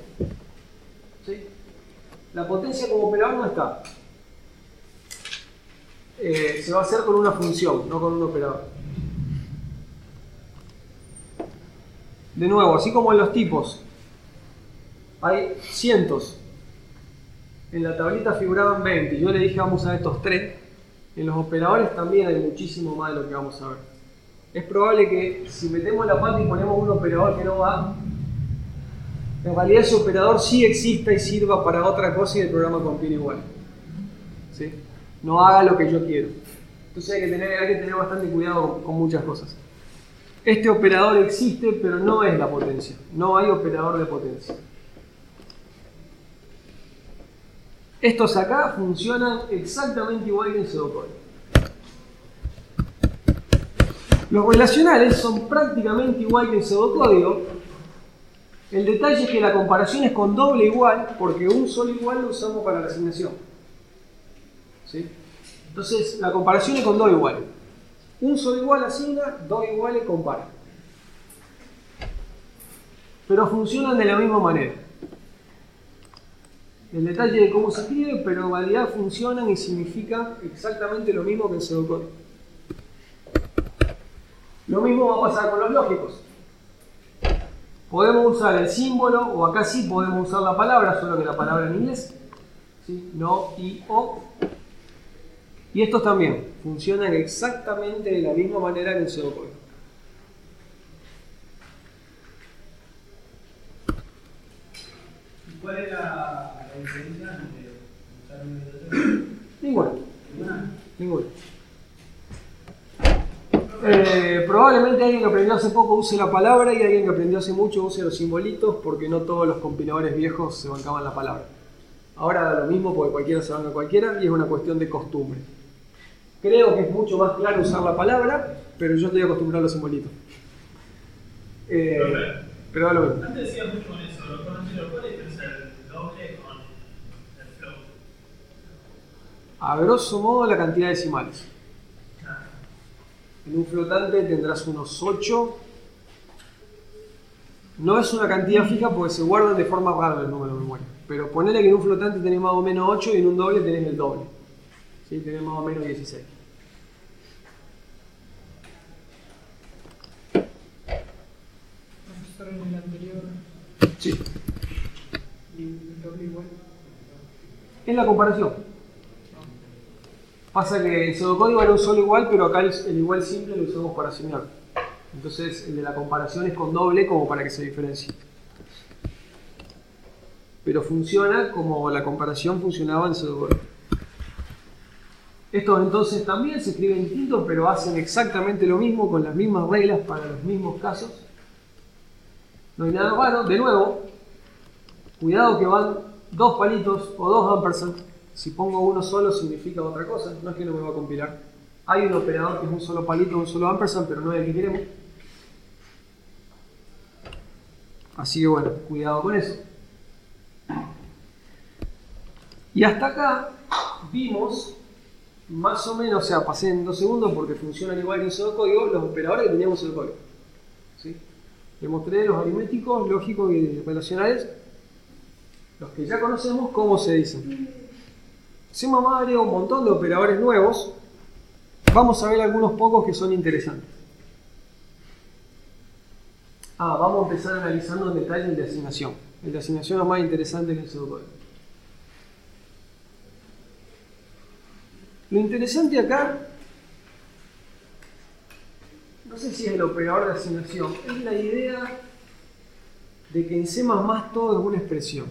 ¿Sí? La potencia como operador no está. Se va a hacer con una función, no con un operador. De nuevo, así como en los tipos hay cientos, en la tablita figuraban 20 y yo le dije vamos a usar estos 3, en los operadores también hay muchísimo más de lo que vamos a ver. Es probable que si metemos la pata y ponemos un operador que no va, en realidad ese operador sí exista y sirva para otra cosa y el programa compile igual. ¿Sí? No haga lo que yo quiero. Entonces hay que tener bastante cuidado con muchas cosas. Este operador existe, pero no es la potencia. No hay operador de potencia. Estos acá funcionan exactamente igual que en pseudocódigo. Los relacionales son prácticamente igual que en pseudocódigo. El detalle es que la comparación es con doble igual, porque un solo igual lo usamos para la asignación. ¿Sí? Entonces, la comparación es con dos iguales. Un solo igual asigna, dos iguales compara. Pero funcionan de la misma manera. El detalle de cómo se escribe, pero en realidad funcionan y significan exactamente lo mismo que en pseudocódigo. Lo mismo va a pasar con los lógicos. Podemos usar el símbolo, o acá sí podemos usar la palabra, solo que la palabra en inglés. ¿Sí? No, y, o. Y estos también funcionan exactamente de la misma manera que en pseudocódigo. ¿Y cuál es la diferencia entre usar un método? Ninguna. Probablemente alguien que aprendió hace poco use la palabra y alguien que aprendió hace mucho use los simbolitos, porque no todos los compiladores viejos se bancaban la palabra. Ahora da lo mismo porque cualquiera se banca a cualquiera y es una cuestión de costumbre. Creo que es mucho más claro usar la palabra, pero yo estoy acostumbrado a los simbolitos. Pero da lo mismo. Antes decía mucho con eso, ¿cuál es el doble con el float? A grosso modo la cantidad de decimales. En un flotante tendrás unos 8. No es una cantidad fija porque se guardan de forma rara el número de memoria. Pero ponele que en un flotante tenés más o menos 8 y en un doble tenés el doble. ¿Sí? Tenés más o menos 16. Profesor, en el anterior, Sí. y el doble igual. Es la comparación. Pasa que en pseudocódigo era un solo igual, pero acá el igual simple lo usamos para asignar. Entonces el de la comparación es con doble como para que se diferencie. Pero funciona como la comparación funcionaba en pseudocódigo. Estos entonces también se escriben distintos, pero hacen exactamente lo mismo con las mismas reglas para los mismos casos. No hay nada raro. De nuevo, cuidado que van dos palitos o dos ampersand. Si pongo uno solo significa otra cosa, no es que no me va a compilar. Hay un operador que es un solo palito, un solo ampersand, pero no es el que queremos. Así que bueno, cuidado con eso. Y hasta acá vimos, más o menos, o sea, pasé en 2 segundos porque funcionan igual que en pseudocódigo, los operadores que teníamos en pseudocódigo. ¿Sí? Les mostré los aritméticos, lógicos y relacionales. los que ya conocemos, ¿cómo se dicen? C++ agrega un montón de operadores nuevos. Vamos a ver algunos pocos que son interesantes. Vamos a empezar analizando en detalle el de asignación. El de asignación es más interesante que el pseudocódigo. Lo interesante acá, no sé si es el operador de asignación, es la idea de que en C++ todo es una expresión.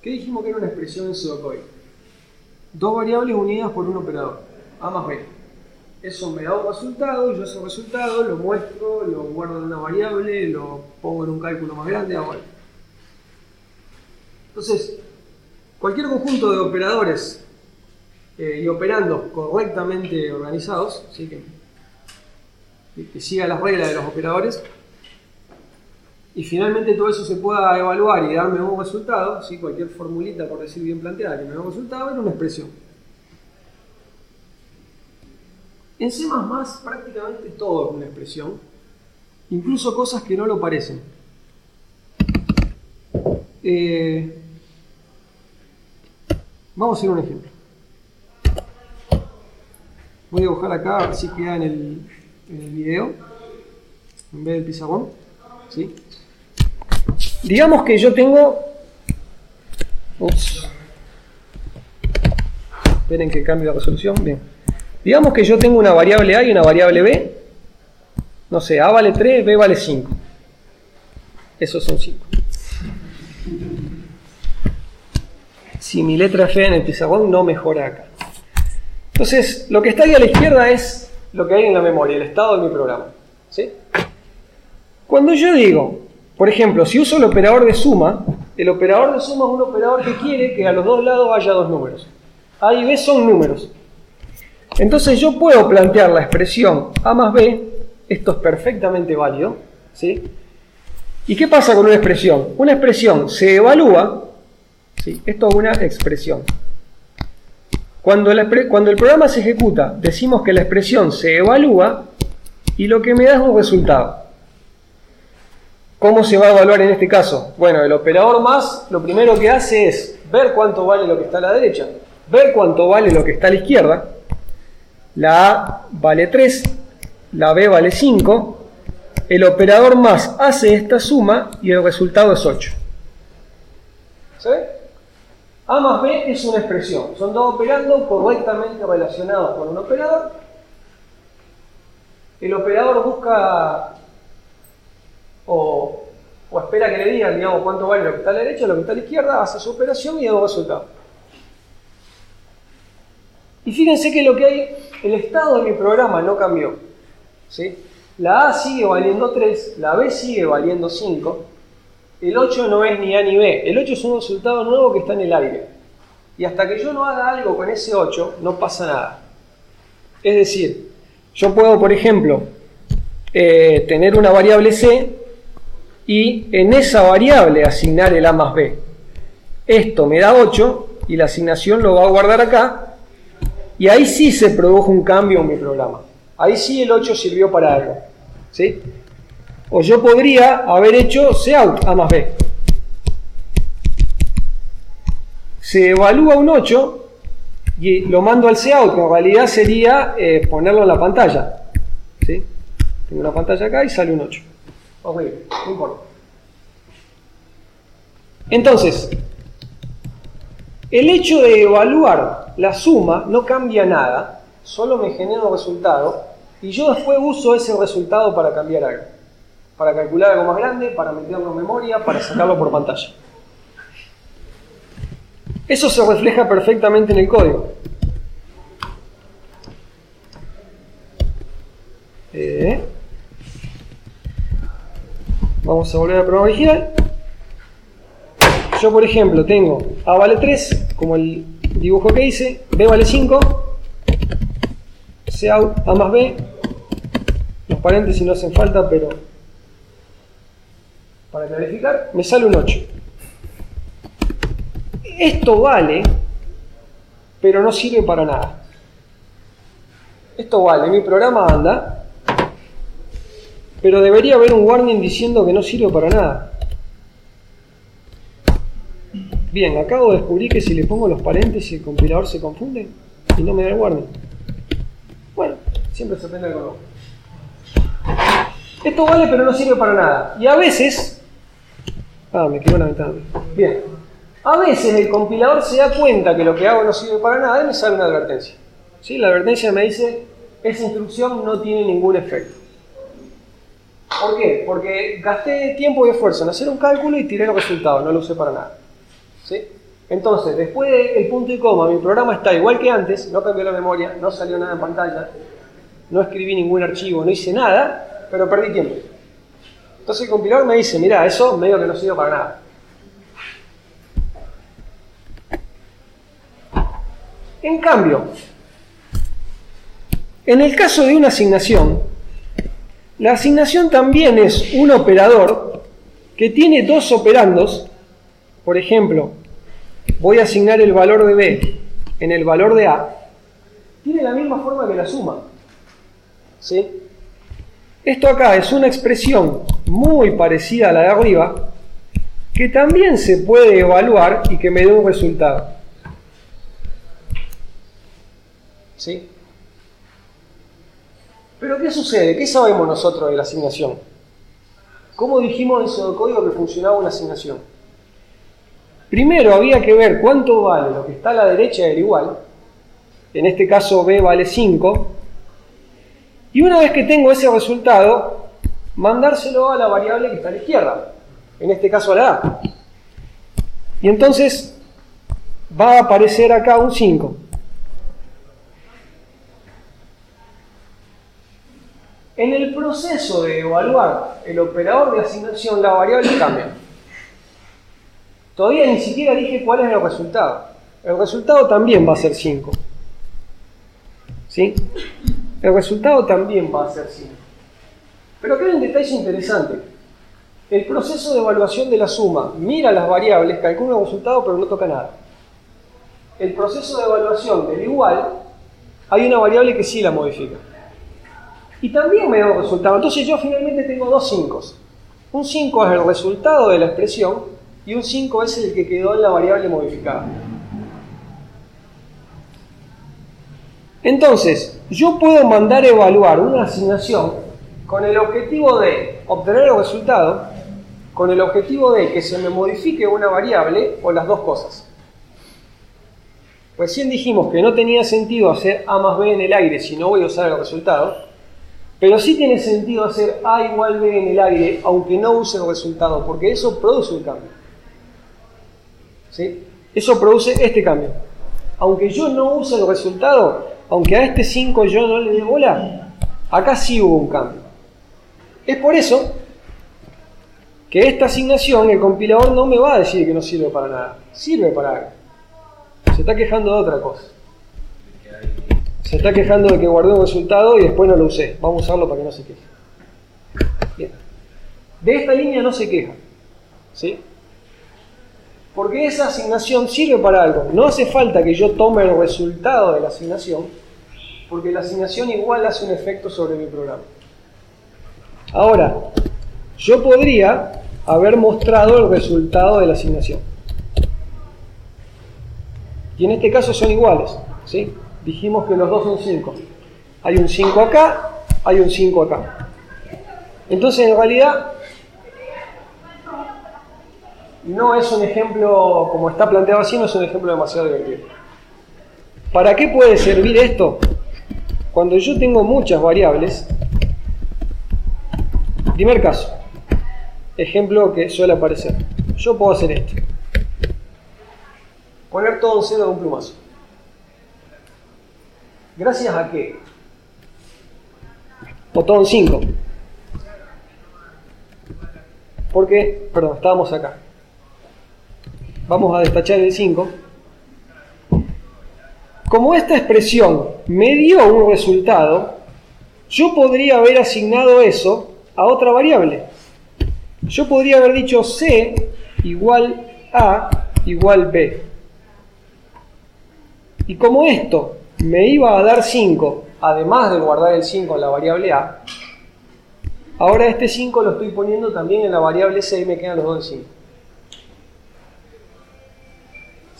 ¿Qué dijimos que era una expresión en pseudocódigo? Dos variables unidas por un operador, A más B. Eso me da un resultado, y yo ese resultado lo muestro, lo guardo en una variable, lo pongo en un cálculo más grande, hago algo. Entonces, cualquier conjunto de operadores y operandos correctamente organizados, ¿sí? que siga las reglas de los operadores, y finalmente todo eso se pueda evaluar y darme un resultado, ¿sí? Cualquier formulita, por decir bien planteada, que me dé un resultado, era una expresión. En C++ prácticamente todo es una expresión, incluso cosas que no lo parecen. Vamos a hacer un ejemplo. Voy a dibujar acá, a ver si queda en el video, en vez del pizarrón. ¿Sí? Digamos que yo tengo... Esperen que cambie la resolución. Bien. Digamos que yo tengo una variable A y una variable B. No sé, A vale 3, B vale 5. Esos son 5. Si mi letra fea en el pizarrón no mejora acá. Entonces, lo que está ahí a la izquierda es lo que hay en la memoria, el estado de mi programa. ¿Sí? Cuando yo digo, por ejemplo, si uso el operador de suma, el operador de suma es un operador que quiere que a los dos lados haya dos números. A y B son números. Entonces yo puedo plantear la expresión A más B, esto es perfectamente válido, ¿sí? ¿Y qué pasa con una expresión? Una expresión se evalúa, ¿sí? Esto es una expresión. Cuando el programa se ejecuta, decimos que la expresión se evalúa y lo que me da es un resultado. ¿Cómo se va a evaluar en este caso? Bueno, el operador más lo primero que hace es ver cuánto vale lo que está a la derecha, ver cuánto vale lo que está a la izquierda. La A vale 3, la B vale 5, el operador más hace esta suma y el resultado es 8. ¿Sí? A más B es una expresión, son dos operandos correctamente relacionados con un operador. El operador busca o espera que le digan, digamos, cuánto vale lo que está a la derecha, lo que está a la izquierda, hace su operación y da un resultado. Y fíjense que lo que hay, el estado de mi programa no cambió. ¿Sí? La A sigue valiendo 3, la B sigue valiendo 5, el 8 no es ni A ni B, el 8 es un resultado nuevo que está en el aire. Y hasta que yo no haga algo con ese 8, no pasa nada. Es decir, yo puedo, por ejemplo, tener una variable C y en esa variable asignar el A más B. Esto me da 8 y la asignación lo va a guardar acá y ahí sí se produjo un cambio en mi programa. Ahí sí el 8 sirvió para algo. ¿Sí? O yo podría haber hecho cout A más B. Se evalúa un 8 y lo mando al cout, que en realidad sería ponerlo en la pantalla. ¿Sí? Tengo una pantalla acá y sale un 8. Horrible, no importa. Entonces, el hecho de evaluar la suma no cambia nada, solo me genera un resultado y yo después uso ese resultado para cambiar algo. Para calcular algo más grande, para meterlo en memoria, para sacarlo por pantalla. Eso se refleja perfectamente en el código. Vamos a volver al programa original. Yo, por ejemplo, tengo A vale 3, como el dibujo que hice, B vale 5, cout A más B, los paréntesis no hacen falta, pero para clarificar, me sale un 8. Esto vale, pero no sirve para nada. Esto vale, mi programa anda, pero debería haber un warning diciendo que no sirve para nada. Bien, acabo de descubrir que si le pongo los paréntesis el compilador se confunde y no me da el warning. Bueno, siempre se aprende algo nuevo. Esto vale pero no sirve para nada. Y a veces... me quedó una ventana. Bien. A veces el compilador se da cuenta que lo que hago no sirve para nada y me sale una advertencia. ¿Sí? La advertencia me dice, esa instrucción no tiene ningún efecto. ¿Por qué? Porque gasté tiempo y esfuerzo en hacer un cálculo y tiré el resultado, no lo usé para nada. ¿Sí? Entonces, después del punto y coma, mi programa está igual que antes, no cambió la memoria, no salió nada en pantalla, no escribí ningún archivo, no hice nada, pero perdí tiempo. Entonces el compilador me dice, mirá, eso medio que no sirve para nada. En cambio, en el caso de una asignación, la asignación también es un operador que tiene dos operandos. Por ejemplo, voy a asignar el valor de B en el valor de A. Tiene la misma forma que la suma. ¿Sí? Esto acá es una expresión muy parecida a la de arriba, que también se puede evaluar y que me dé un resultado. ¿Sí? Pero ¿qué sucede? ¿Qué sabemos nosotros de la asignación? ¿Cómo dijimos en pseudocódigo que funcionaba una asignación? Primero había que ver cuánto vale lo que está a la derecha del igual. En este caso B vale 5. Y una vez que tengo ese resultado, mandárselo a la variable que está a la izquierda. En este caso a la A. Y entonces va a aparecer acá un 5. En el proceso de evaluar el operador de asignación, la variable cambia. Todavía ni siquiera dije cuál es el resultado. El resultado también va a ser 5. ¿Sí? El resultado también va a ser 5. Pero acá hay un detalle interesante. El proceso de evaluación de la suma mira las variables, calcula el resultado, pero no toca nada. El proceso de evaluación del igual, hay una variable que sí la modifica. Y también me da un resultado. Entonces yo finalmente tengo dos 5. Un 5 es el resultado de la expresión y un 5 es el que quedó en la variable modificada. Entonces, yo puedo mandar evaluar una asignación con el objetivo de obtener el resultado, con el objetivo de que se me modifique una variable o las dos cosas. Recién dijimos que no tenía sentido hacer A más B en el aire si no voy a usar el resultado. Pero sí tiene sentido hacer A igual B en el aire, aunque no use el resultado, porque eso produce un cambio. ¿Sí? Eso produce este cambio. Aunque yo no use el resultado, aunque a este 5 yo no le dé bola, acá sí hubo un cambio. Es por eso que esta asignación, el compilador no me va a decir que no sirve para nada. Sirve para algo. Se está quejando de otra cosa. Se está quejando de que guardé un resultado y después no lo usé. Vamos a usarlo para que no se queje. Bien. De esta línea no se queja. ¿Sí? Porque esa asignación sirve para algo. No hace falta que yo tome el resultado de la asignación, porque la asignación igual hace un efecto sobre mi programa. Ahora, yo podría haber mostrado el resultado de la asignación. Y en este caso son iguales. ¿Sí? Dijimos que los dos son 5. Hay un 5 acá, hay un 5 acá. Entonces, en realidad, no es un ejemplo, como está planteado así, no es un ejemplo demasiado divertido. ¿Para qué puede servir esto? Cuando yo tengo muchas variables. Primer caso, ejemplo que suele aparecer. Yo puedo hacer esto. Poner todo en 0 de un plumazo. ¿Gracias a qué? O todo en 5. Porque, perdón, estábamos acá. Vamos a destachar el 5. Como esta expresión me dio un resultado, yo podría haber asignado eso a otra variable. Yo podría haber dicho C igual A igual B. Y como esto me iba a dar 5, además de guardar el 5 en la variable A, ahora este 5 lo estoy poniendo también en la variable C y me quedan los dos en 5.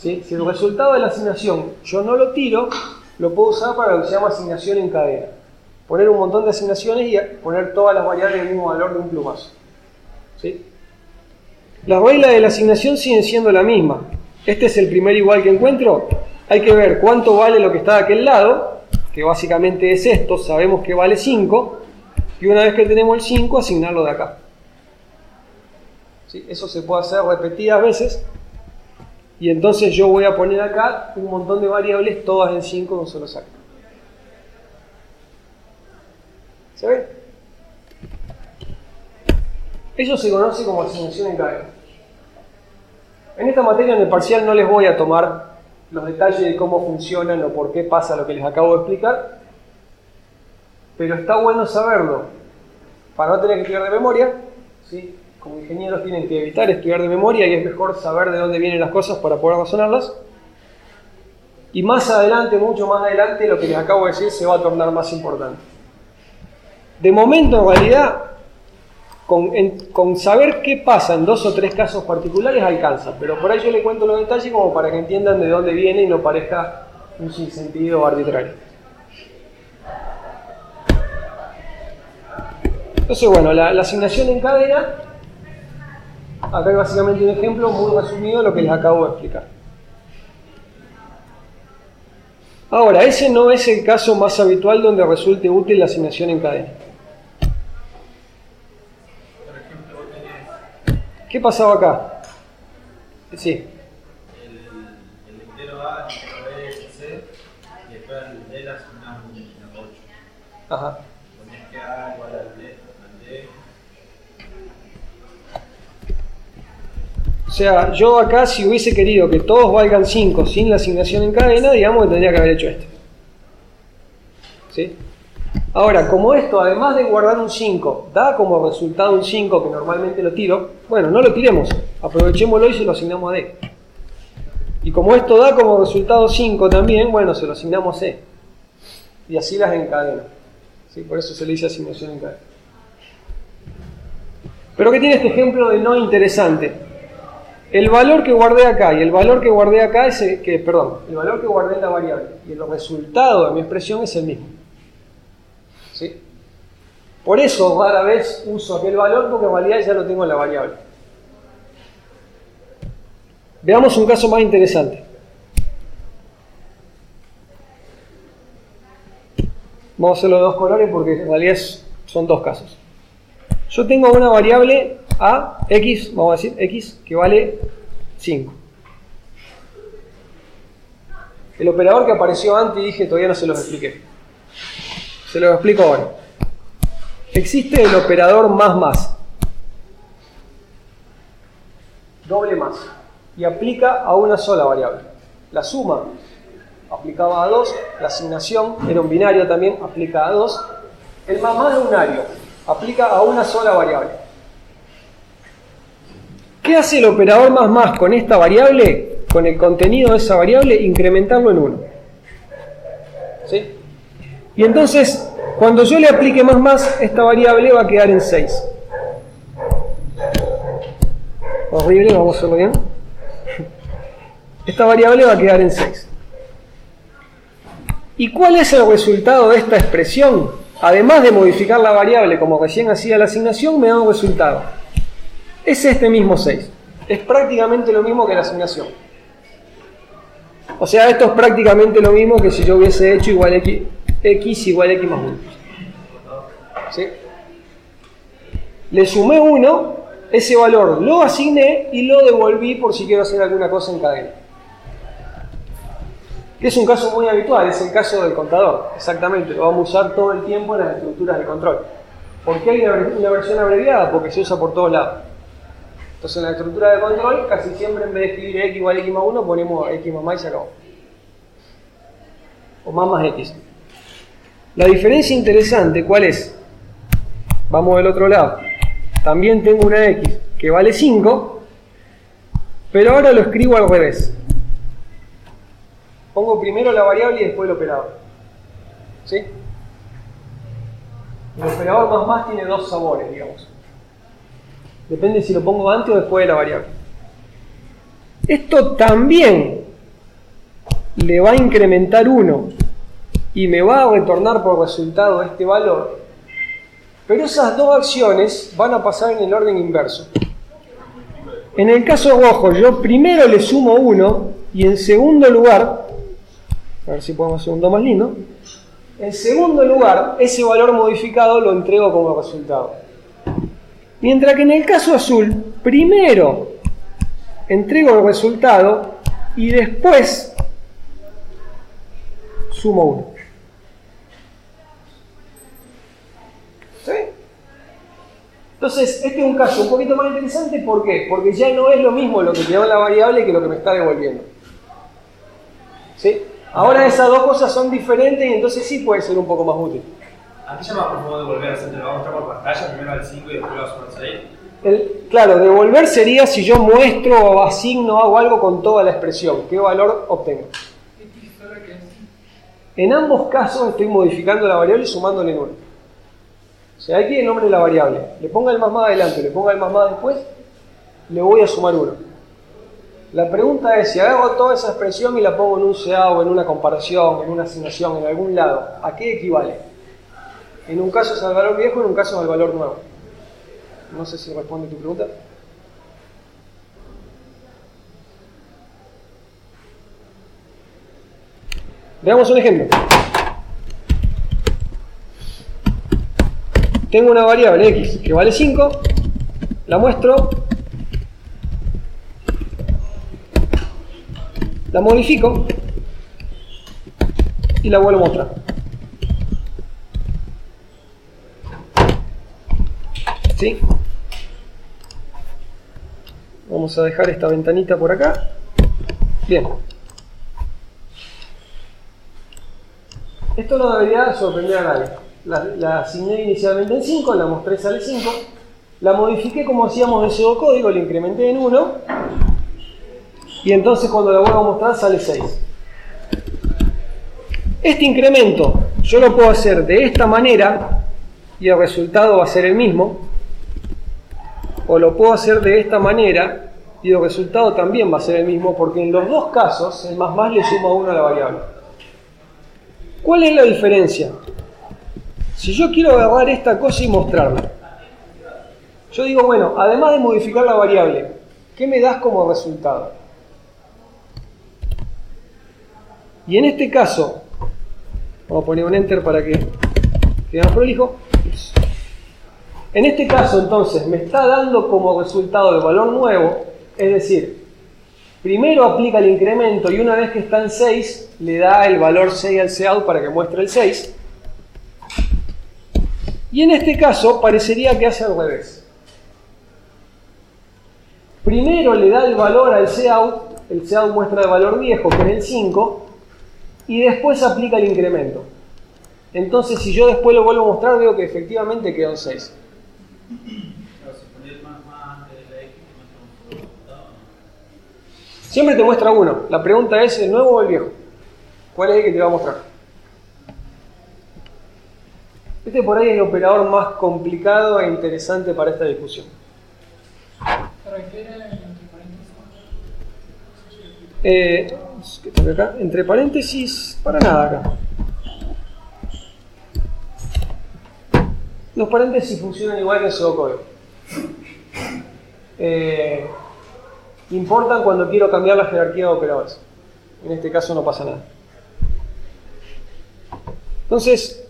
¿Sí? Si el resultado de la asignación yo no lo tiro, lo puedo usar para lo que se llama asignación en cadena. Poner un montón de asignaciones y poner todas las variables del mismo valor de un plumazo. ¿Sí? Las reglas de la asignación siguen siendo la misma. Este es el primer igual que encuentro. Hay que ver cuánto vale lo que está de aquel lado, que básicamente es esto, sabemos que vale 5, y una vez que tenemos el 5, asignarlo de acá. ¿Sí? Eso se puede hacer repetidas veces, y entonces yo voy a poner acá un montón de variables, todas en 5 en un solo saco. ¿Se ve? Eso se conoce como asignación en cadena. En esta materia, en el parcial, no les voy a tomar los detalles de cómo funcionan o por qué pasa lo que les acabo de explicar, pero está bueno saberlo para no tener que estudiar de memoria, ¿sí? Como ingenieros tienen que evitar estudiar de memoria y es mejor saber de dónde vienen las cosas para poder razonarlas. Y más adelante, mucho más adelante, lo que les acabo de decir se va a tornar más importante. De momento, en realidad, con saber qué pasa en 2 o 3 casos particulares alcanza, pero por ahí yo les cuento los detalles como para que entiendan de dónde viene y no parezca un sinsentido arbitrario. Entonces, bueno, la asignación en cadena, acá hay básicamente un ejemplo muy resumido de lo que les acabo de explicar. Ahora, ese no es el caso más habitual donde resulte útil la asignación en cadena. ¿Qué pasaba acá? Sí. El entero A, el entero B, el C, y después al D le asignamos una 8. Ajá. Ponés que A igual al D. O sea, yo acá si hubiese querido que todos valgan 5 sin la asignación en cadena, digamos que tendría que haber hecho esto. ¿Sí? Ahora, como esto, además de guardar un 5, da como resultado un 5 que normalmente lo tiro, bueno, no lo tiremos, aprovechémoslo y se lo asignamos a D. Y como esto da como resultado 5 también, bueno, se lo asignamos a C. Y así las encadena. ¿Sí? Por eso se le dice asignación en cadena. Pero ¿qué tiene este ejemplo de no interesante? El valor que guardé acá y el valor que guardé acá es el valor que guardé en la variable y el resultado de mi expresión es el mismo. ¿Sí? Por eso rara vez uso aquel valor porque en realidad ya lo tengo en la variable. Veamos un caso más interesante. Vamos a hacerlo de 2 colores porque en realidad son 2 casos. Yo tengo una variable a x, vamos a decir x, que vale 5. El operador que apareció antes y dije todavía no se los expliqué. Se los explico ahora. Existe el operador más, doble más, y aplica a una sola variable. La suma aplicaba a 2, la asignación era un binario también, aplica a 2. El más es unario, aplica a una sola variable. ¿Qué hace el operador más con esta variable? Con el contenido de esa variable, incrementarlo en 1. ¿Sí? Y entonces, cuando yo le aplique más, esta variable va a quedar en 6. Horrible, vamos a hacerlo bien. Esta variable va a quedar en 6. ¿Y cuál es el resultado de esta expresión? Además de modificar la variable como recién hacía la asignación, me da un resultado. Es este mismo 6. Es prácticamente lo mismo que la asignación. O sea, esto es prácticamente lo mismo que si yo hubiese hecho igual x igual x más 1. ¿Sí? Le sumé 1, ese valor lo asigné y lo devolví por si quiero hacer alguna cosa en cadena. Que es un caso muy habitual, es el caso del contador. Exactamente, lo vamos a usar todo el tiempo en las estructuras de control. ¿Por qué hay una versión abreviada? Porque se usa por todos lados. Entonces en la estructura de control, casi siempre en vez de escribir x igual x más 1, ponemos x más y se acabó. O más x. La diferencia interesante, ¿cuál es? Vamos del otro lado. También tengo una x que vale 5, pero ahora lo escribo al revés. Pongo primero la variable y después el operador. ¿Sí? El operador más tiene 2 sabores, digamos. Depende si lo pongo antes o después de la variable. Esto también le va a incrementar 1 y me va a retornar por resultado este valor, pero esas dos acciones van a pasar en el orden inverso. En el caso rojo, yo primero le sumo 1 y en segundo lugar, a ver si podemos hacer un 2 más lindo, en segundo lugar, ese valor modificado lo entrego como resultado. Mientras que en el caso azul, primero entrego el resultado y después sumo 1. ¿Sí? Entonces, este es un caso un poquito más interesante. ¿Por qué? Porque ya no es lo mismo lo que quedó en la variable que lo que me está devolviendo. ¿Sí? Ahora esas dos cosas son diferentes y entonces sí puede ser un poco más útil. Aquí ya más por favor devolver al centro, lo vamos a mostrar por pantalla, primero al 5 y después lo vamos a sumar al 6. Claro, devolver sería si yo muestro o asigno, hago algo con toda la expresión. ¿Qué valor obtengo? En ambos casos estoy modificando la variable y sumándole en 1. O sea, aquí el nombre de la variable. Le ponga el más adelante, le ponga el más después, le voy a sumar 1. La pregunta es, si agarro toda esa expresión y la pongo en un CA o en una comparación, en una asignación, en algún lado, ¿a qué equivale? En un caso es al valor viejo, en un caso es al valor nuevo. No sé si responde tu pregunta. Veamos un ejemplo. Tengo una variable x que vale 5, la muestro, la modifico y la vuelvo a mostrar. ¿Sí? Vamos a dejar esta ventanita por acá. Bien. Esto no debería sorprender a nadie. La asigné inicialmente en 5, la mostré sale 5, la modifiqué como hacíamos en pseudocódigo, le incrementé en 1 y entonces cuando la vuelvo a mostrar sale 6. Este incremento yo lo puedo hacer de esta manera y el resultado va a ser el mismo, o lo puedo hacer de esta manera y el resultado también va a ser el mismo, porque en los dos casos el más le suma 1 a la variable. ¿Cuál es la diferencia? Si yo quiero agarrar esta cosa y mostrarla, yo digo, bueno, además de modificar la variable, ¿qué me das como resultado? Y en este caso, vamos a poner un enter para que quede más prolijo. En este caso, entonces, me está dando como resultado el valor nuevo, es decir, primero aplica el incremento y una vez que está en 6, le da el valor 6 al cout para que muestre el 6. Y en este caso parecería que hace al revés. Primero le da el valor al cout muestra el valor viejo, que es el 5, y después aplica el incremento. Entonces, si yo después lo vuelvo a mostrar, veo que efectivamente quedó en 6. Siempre te muestra 1. La pregunta es, ¿el nuevo o el viejo? ¿Cuál es el que te va a mostrar? Este por ahí es el operador más complicado e interesante para esta discusión. ¿Para qué era entre paréntesis? ¿Qué tengo acá? Entre paréntesis, para nada acá. Los paréntesis funcionan igual que el pseudocódigo. Importan cuando quiero cambiar la jerarquía de operadores. En este caso no pasa nada. Entonces,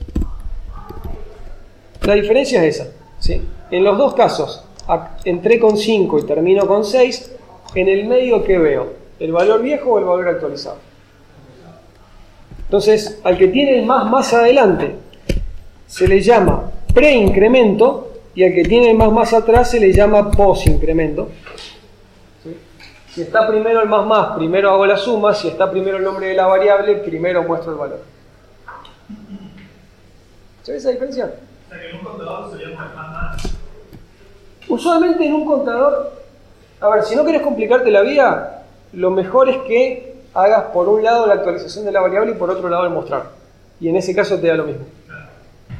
la diferencia es esa, ¿sí? En los dos casos, entré con 5 y termino con 6, en el medio, ¿qué veo? ¿El valor viejo o el valor actualizado? Entonces, al que tiene el más adelante, se le llama preincremento, y al que tiene el más atrás se le llama posincremento. ¿Sí? Si está primero el más, primero hago la suma, si está primero el nombre de la variable, primero muestro el valor. ¿Se ve esa diferencia? O sea que en un contador sería un más. Usualmente en un contador, a ver, si no querés complicarte la vida, lo mejor es que hagas por un lado la actualización de la variable y por otro lado el mostrar. Y en ese caso te da lo mismo.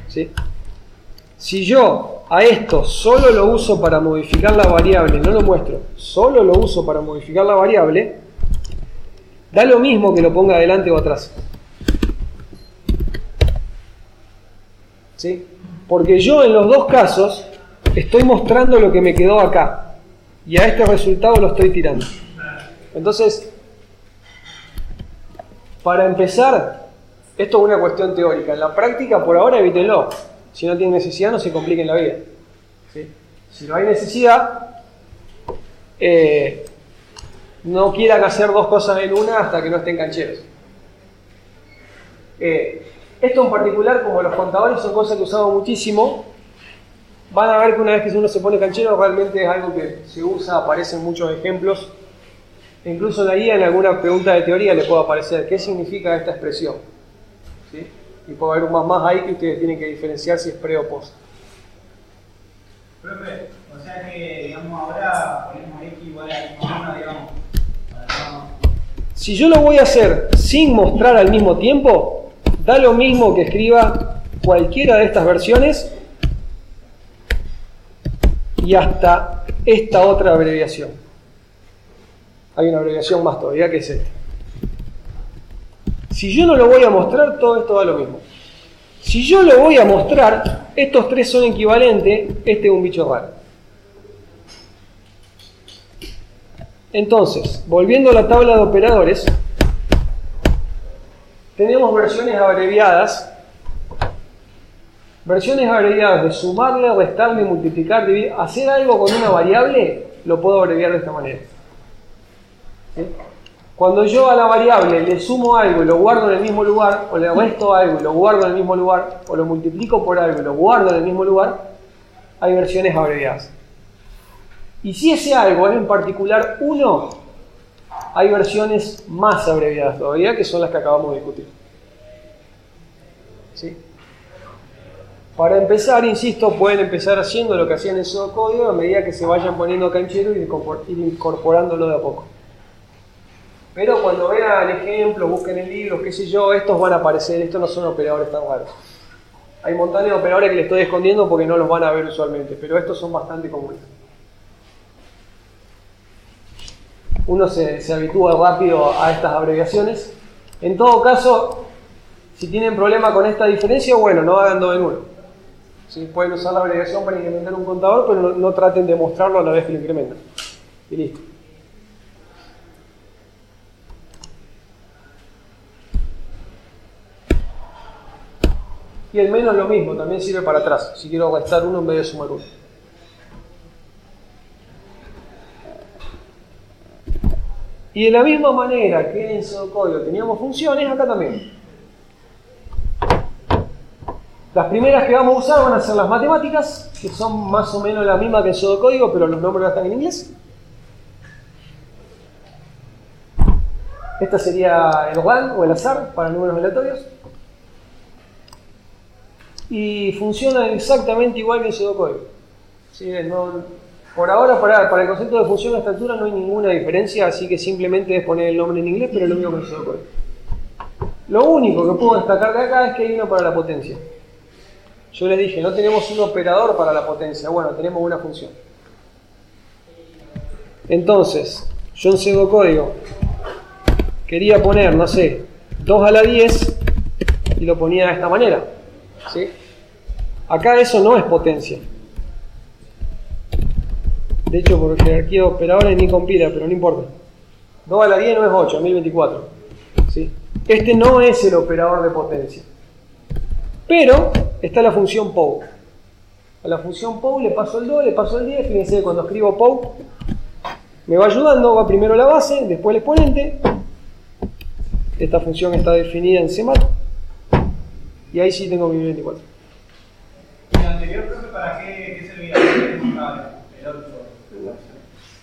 ¿Sí? Si yo a esto solo lo uso para modificar la variable, no lo muestro, solo lo uso para modificar la variable, Da lo mismo que lo ponga adelante o atrás. ¿Sí? Porque yo en los dos casos estoy mostrando lo que me quedó acá y a este resultado lo estoy tirando. Entonces, para empezar, esto es una cuestión teórica. En la práctica, por ahora, evítenlo. Si no tienen necesidad, no se compliquen la vida. ¿Sí? Si no hay necesidad, no quieran hacer dos cosas en una hasta que no estén cancheros. Esto en particular, como los contadores son cosas que usamos muchísimo, van a ver que una vez que uno se pone canchero, realmente es algo que se usa, aparecen muchos ejemplos. Incluso en la guía, en alguna pregunta de teoría, le puede aparecer qué significa esta expresión. ¿Sí? Y puede haber un más ahí que ustedes tienen que diferenciar si es pre o post. Profe, o sea que, digamos, ahora ponemos x igual a 1, digamos. Si yo lo voy a hacer sin mostrar al mismo tiempo, da lo mismo que escriba cualquiera de estas versiones y hasta esta otra abreviación. Hay una abreviación más todavía que es esta. Si yo no lo voy a mostrar, todo esto da lo mismo. Si yo lo voy a mostrar, estos tres son equivalentes, este es un bicho raro. Entonces, volviendo a la tabla de operadores, tenemos versiones abreviadas. Versiones abreviadas de sumarle, restarle, multiplicar, dividir. Hacer algo con una variable, lo puedo abreviar de esta manera. ¿Sí? Cuando yo a la variable le sumo algo y lo guardo en el mismo lugar, o le resto algo y lo guardo en el mismo lugar, o lo multiplico por algo y lo guardo en el mismo lugar, hay versiones abreviadas. Y si ese algo es en particular 1, hay versiones más abreviadas todavía, que son las que acabamos de discutir. ¿Sí? Para empezar, insisto, pueden empezar haciendo lo que hacían en pseudocódigo a medida que se vayan poniendo canchero y ir incorporándolo de a poco. Pero cuando vean el ejemplo, busquen el libro, qué sé yo, estos van a aparecer, estos no son operadores tan raros. Hay montones de operadores que les estoy escondiendo porque no los van a ver usualmente, pero estos son bastante comunes. Uno se habitúa rápido a estas abreviaciones. En todo caso, si tienen problema con esta diferencia, bueno, no hagan 2 en 1. ¿Sí? Pueden usar la abreviación para incrementar un contador, pero no traten de mostrarlo a la vez que lo incrementan. Y listo. Y el menos lo mismo, también sirve para atrás, si quiero restar 1 en vez de sumar 1. Y de la misma manera que en pseudocódigo teníamos funciones, acá también. Las primeras que vamos a usar van a ser las matemáticas, que son más o menos las mismas que en pseudocódigo, pero los nombres están en inglés. Esta sería el random o el azar para números aleatorios. Y funciona exactamente igual que en pseudocódigo. ¿Sí? Por ahora, para el concepto de función a esta altura no hay ninguna diferencia, así que simplemente es poner el nombre en inglés, pero es lo mismo que en pseudocódigo. Lo único que puedo destacar de acá es que hay uno para la potencia. Yo les dije, no tenemos un operador para la potencia, bueno, tenemos una función. Entonces, yo en pseudocódigo quería poner, no sé, 2 a la 10 y lo ponía de esta manera. ¿Sí? Acá eso no es potencia. De hecho, por jerarquía de operadores ni compila, pero no importa. 2 a la 10 no es 8, 1024. ¿Sí? Este no es el operador de potencia. Pero está la función POW. A la función POW le paso el 2, le paso el 10. Fíjense que cuando escribo POW me va ayudando, va primero la base, después el exponente. Esta función está definida en CMAT. Y ahí sí tengo mi 1024. ¿Y el anterior, profe, para qué servía?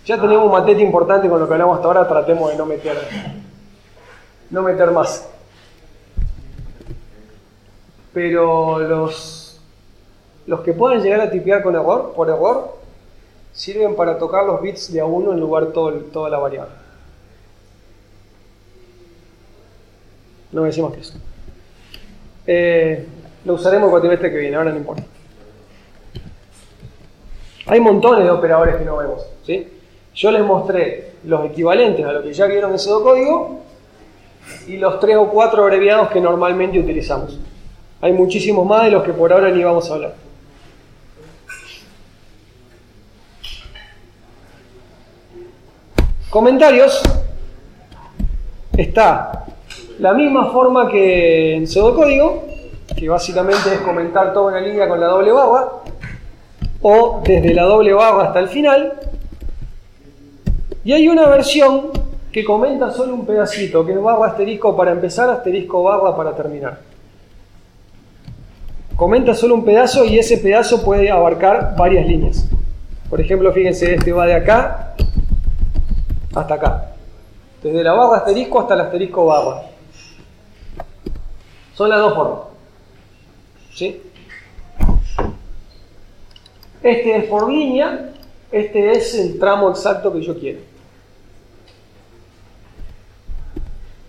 Ya tenemos un matete importante con lo que hablamos hasta ahora, tratemos de no meter más. Pero los que pueden llegar a tipear por error, sirven para tocar los bits de a 1 en lugar de toda la variable. No me decimos que eso. Lo usaremos el cuatrimestre que viene, ahora no importa. Hay montones de operadores que no vemos, ¿sí? Yo les mostré los equivalentes a lo que ya vieron en pseudocódigo y los 3 o 4 abreviados que normalmente utilizamos. Hay muchísimos más de los que por ahora ni vamos a hablar. Comentarios. Está la misma forma que en pseudocódigo, que básicamente es comentar toda una línea con la doble barra, o desde la doble barra hasta el final. Y hay una versión que comenta solo un pedacito, que es barra asterisco para empezar, asterisco barra para terminar. Comenta solo un pedazo y ese pedazo puede abarcar varias líneas. Por ejemplo, fíjense, este va de acá hasta acá. Desde la barra asterisco hasta el asterisco barra. Son las dos formas. ¿Sí? Este es por línea, este es el tramo exacto que yo quiero.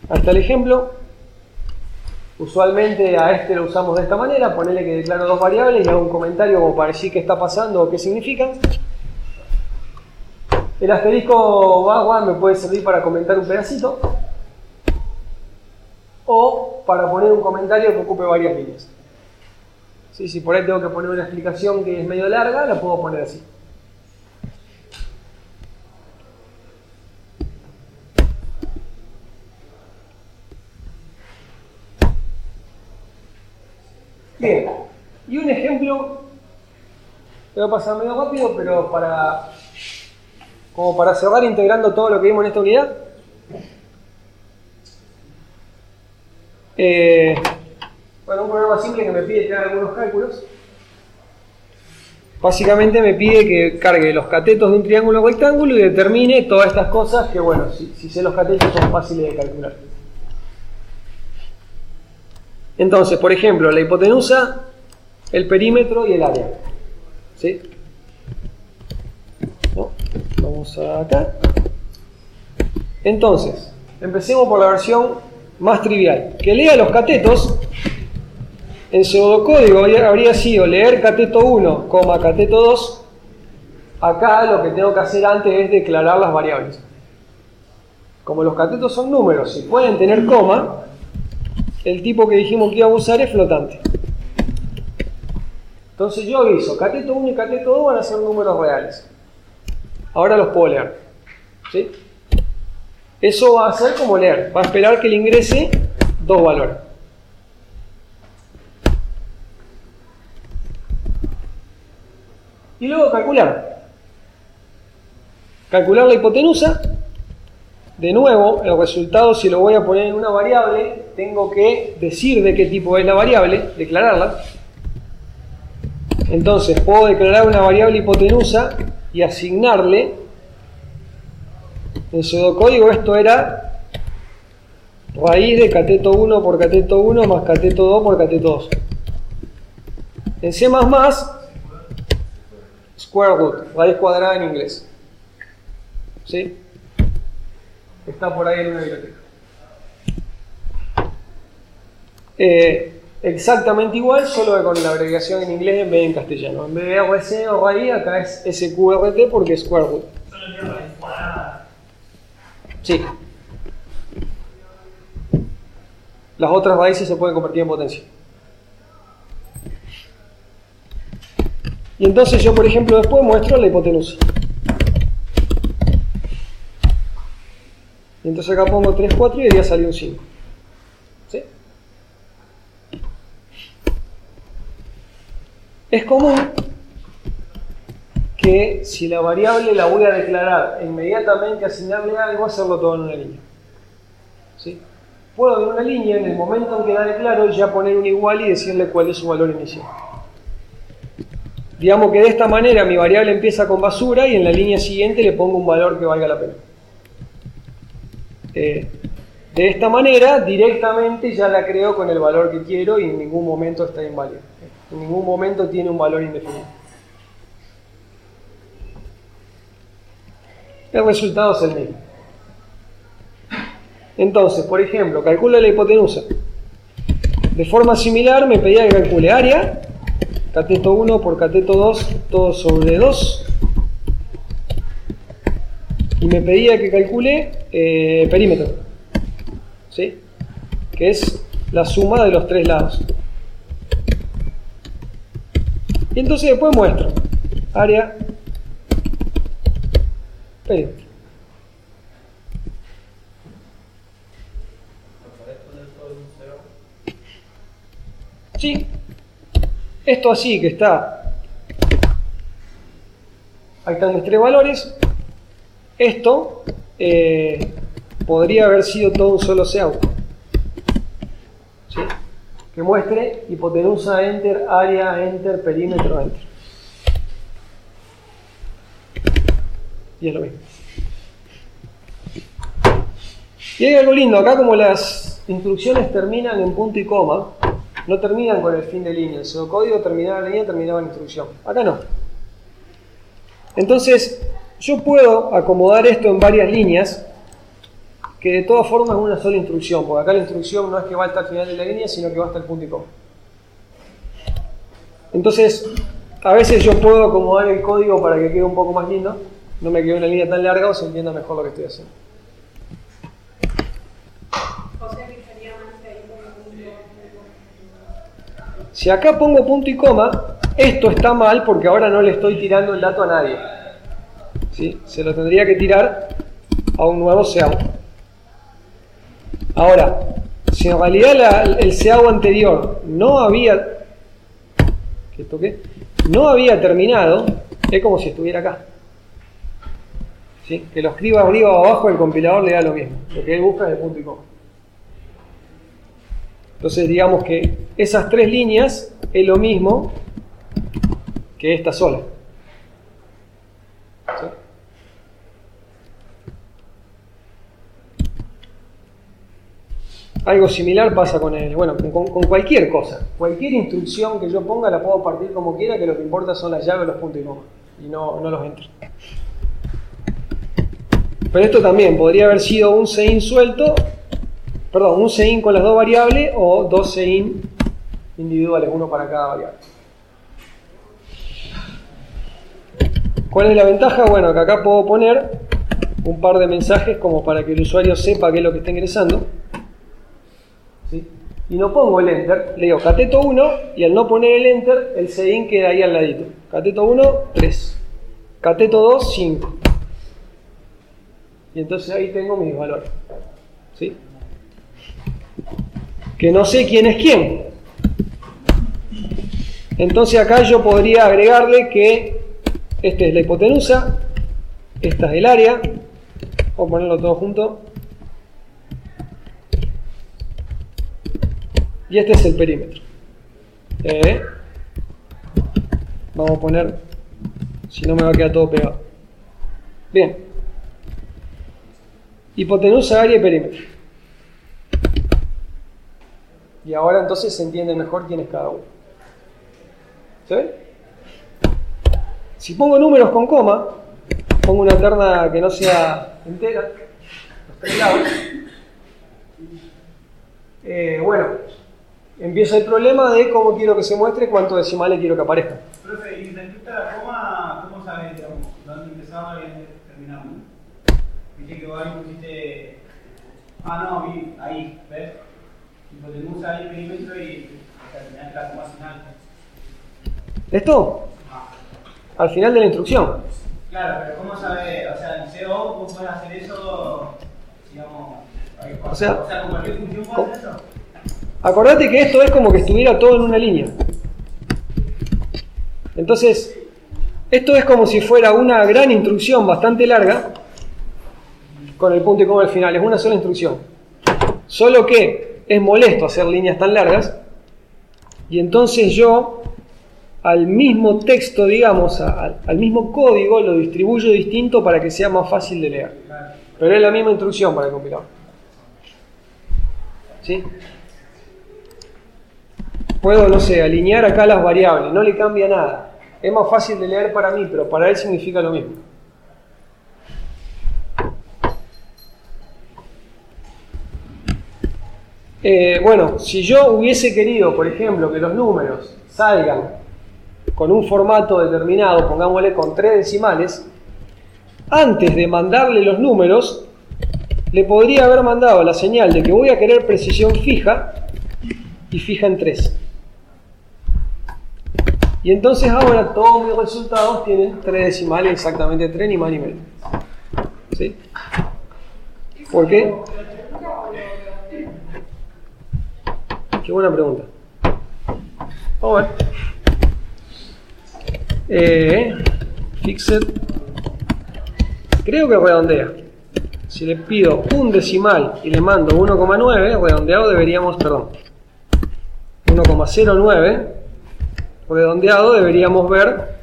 Hasta el ejemplo. Usualmente a este lo usamos de esta manera, ponerle que declaro dos variables y hago un comentario como para decir qué está pasando o qué significan. El asterisco barra me puede servir para comentar un pedacito o para poner un comentario que ocupe varias líneas. ¿Sí? Si por ahí tengo que poner una explicación que es medio larga, la puedo poner así. Bien, y un ejemplo, voy a pasar medio rápido, pero como para cerrar integrando todo lo que vimos en esta unidad. Bueno, un programa simple que me pide que haga algunos cálculos. Básicamente me pide que cargue los catetos de un triángulo rectángulo y determine todas estas cosas que, bueno, si sé los catetos son fáciles de calcular. Entonces, por ejemplo, la hipotenusa, el perímetro y el área. ¿Sí? ¿No? Vamos a acá. Entonces, empecemos por la versión más trivial. Que lea los catetos. En pseudocódigo habría sido leer cateto 1, cateto 2. Acá lo que tengo que hacer antes es declarar las variables. Como los catetos son números y pueden tener coma, el tipo que dijimos que iba a usar es flotante. Entonces yo aviso, cateto 1 y cateto 2 van a ser números reales. Ahora los puedo leer. ¿Sí? Eso va a ser como leer. Va a esperar que le ingrese dos valores. Y luego calcular. Calcular la hipotenusa. De nuevo, el resultado, si lo voy a poner en una variable, tengo que decir de qué tipo es la variable, declararla. Entonces, puedo declarar una variable hipotenusa y asignarle. En pseudocódigo esto era raíz de cateto 1 por cateto 1 más cateto 2 por cateto 2. En C++, square root, raíz cuadrada en inglés. ¿Sí? Está por ahí en una biblioteca. Exactamente igual, solo que con la abreviación en inglés en vez de en castellano. En vez de RC o raíz, acá es SQRT porque es square root. Solo tiene raíz cuadrada. Sí. Las otras raíces se pueden convertir en potencia. Y entonces yo, por ejemplo, después muestro la hipotenusa. Y entonces acá pongo 3, 4 y debería salir un 5. ¿Sí? Es común que si la variable la voy a declarar e inmediatamente asignarle algo, hacerlo todo en una línea. ¿Sí? Puedo en una línea, en el momento en que la declaro, ya poner un igual y decirle cuál es su valor inicial. Digamos que de esta manera mi variable empieza con basura y en la línea siguiente le pongo un valor que valga la pena. De esta manera, directamente ya la creo con el valor que quiero y en ningún momento está inválida. En ningún momento tiene un valor indefinido. El resultado es el mismo. Entonces, por ejemplo, calculo la hipotenusa. De forma similar, me pedía que calcule área, cateto 1 por cateto 2, todo sobre 2. Y me pedía que calcule perímetro. ¿Sí? que es la suma de los tres lados. Y entonces después muestro área, perímetro. Sí, esto así que está, ahí están mis tres valores, esto podría haber sido todo un solo SEAU, ¿sí? Que muestre hipotenusa, enter, área, enter, perímetro, enter. Y es lo mismo. Y hay algo lindo, acá como las instrucciones terminan en punto y coma, no terminan con el fin de línea. El pseudocódigo terminaba la línea, terminaba en instrucción. Acá no. Entonces, yo puedo acomodar esto en varias líneas, que de todas formas es una sola instrucción, porque acá la instrucción no es que va hasta el final de la línea, sino que va hasta el punto y coma. Entonces, a veces yo puedo acomodar el código para que quede un poco más lindo, no me quede una línea tan larga o se entienda mejor lo que estoy haciendo. Si acá pongo punto y coma, esto está mal porque ahora no le estoy tirando el dato a nadie. ¿Sí? Se lo tendría que tirar a un nuevo SEAU. Ahora, si en realidad el SEAU anterior no había terminado, es como si estuviera acá. ¿Sí? Que lo escriba arriba o abajo, el compilador le da lo mismo. Lo que él busca es el punto y coma. Entonces digamos que esas tres líneas es lo mismo que esta sola. ¿Sí? Algo similar pasa con con cualquier cosa. Cualquier instrucción que yo ponga la puedo partir como quiera, que lo que importa son las llaves, los puntos y coma, y no los enter. Pero esto también podría haber sido un CIN suelto, un CIN con las dos variables o dos CIN individuales, uno para cada variable. ¿Cuál es la ventaja? Bueno, que acá puedo poner un par de mensajes como para que el usuario sepa qué es lo que está ingresando. ¿Sí? Y no pongo el enter, le digo cateto 1 y al no poner el enter, el CIN queda ahí al ladito. Cateto 1, 3. Cateto 2, 5. Y entonces ahí tengo mis valores. ¿Sí? Que no sé quién es quién. Entonces acá yo podría agregarle que esta es la hipotenusa, esta es el área, vamos a ponerlo todo junto, y este es el perímetro. Vamos a poner, si no me va a quedar todo pegado. Bien. Hipotenusa, área y perímetro. Y ahora entonces se entiende mejor quién es cada uno. ¿Se ve? Si pongo números con coma, pongo una terna que no sea entera, los tres lados. Empieza el problema de cómo quiero que se muestre, cuántos decimales quiero que aparezcan. Profe, y respecto a la coma, ¿cómo sabes, digamos, dónde empezamos y dónde terminamos? Viste que vos ahí pusiste. Ahí, ¿ves? Hipotenusa, ahí, perímetro y terminaste la coma final. ¿Esto? Al final de la instrucción. Claro, pero ¿cómo sabes? O sea, en CO vos podés hacer eso, digamos. O sea, con cualquier función podés hacer eso. Acordate que esto es como que estuviera todo en una línea. Entonces, esto es como si fuera una gran instrucción bastante larga, con el punto y coma al final. Es una sola instrucción. Solo que es molesto hacer líneas tan largas, y entonces yo al mismo texto, digamos, al mismo código, lo distribuyo distinto para que sea más fácil de leer. Pero es la misma instrucción para el compilador. ¿Sí? Puedo, no sé, alinear acá las variables, no le cambia nada. Es más fácil de leer para mí, pero para él significa lo mismo. Si yo hubiese querido, por ejemplo, que los números salgan con un formato determinado, pongámosle con 3 decimales, antes de mandarle los números, le podría haber mandado la señal de que voy a querer precisión fija y fija en 3. Y entonces ahora todos mis resultados tienen 3 decimales, exactamente 3, ni más ni menos. ¿Sí? ¿Por qué? Qué buena pregunta. Vamos a ver. Fixed. Creo que redondea. Si le pido un decimal y le mando 1,9, redondeado deberíamos, 1,09, redondeado deberíamos ver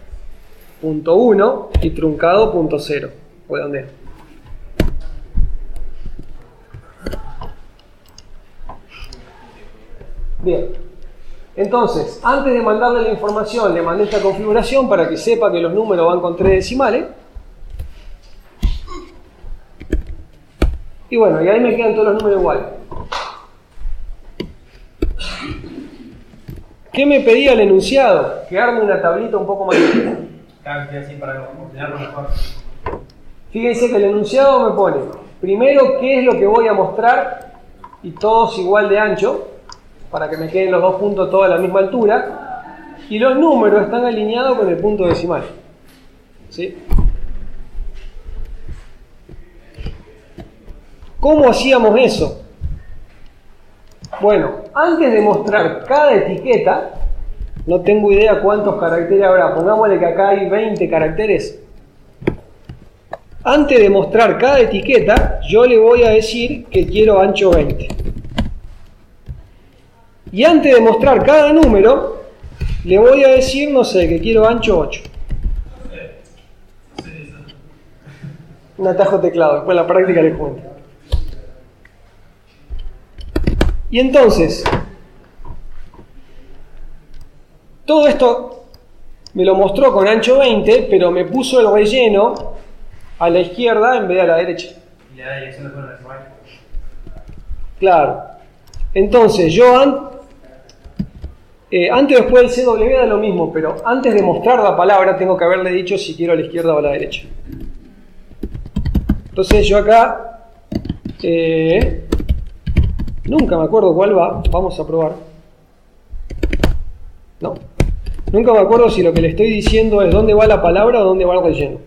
punto 1 y truncado punto 0, redondeo. Bien, entonces, antes de mandarle la información, le mandé esta configuración para que sepa que los números van con 3 decimales. Y bueno, y ahí me quedan todos los números iguales. ¿Qué me pedía el enunciado? Que arme una tablita un poco más ligera. Así para ordenarlo mejor. Fíjense que el enunciado me pone, primero, qué es lo que voy a mostrar, y todos igual de ancho, para que me queden los dos puntos todos a la misma altura, y los números están alineados con el punto decimal. ¿Sí? ¿Cómo hacíamos eso? Bueno, antes de mostrar cada etiqueta, no tengo idea cuántos caracteres habrá, pongámosle que acá hay 20 caracteres. Antes de mostrar cada etiqueta, yo le voy a decir que quiero ancho 20. Y antes de mostrar cada número, le voy a decir, no sé, que quiero ancho 8. Un atajo teclado, después en la práctica les cuento. Y entonces, todo esto me lo mostró con ancho 20, pero me puso el relleno a la izquierda en vez de a la derecha. Y le da dirección de la decimal. Claro. Entonces, yo antes o después del CW da lo mismo, pero antes de mostrar la palabra tengo que haberle dicho si quiero a la izquierda o a la derecha. Entonces yo acá nunca me acuerdo cuál va, vamos a probar. No. Nunca me acuerdo si lo que le estoy diciendo es dónde va la palabra o dónde va el relleno.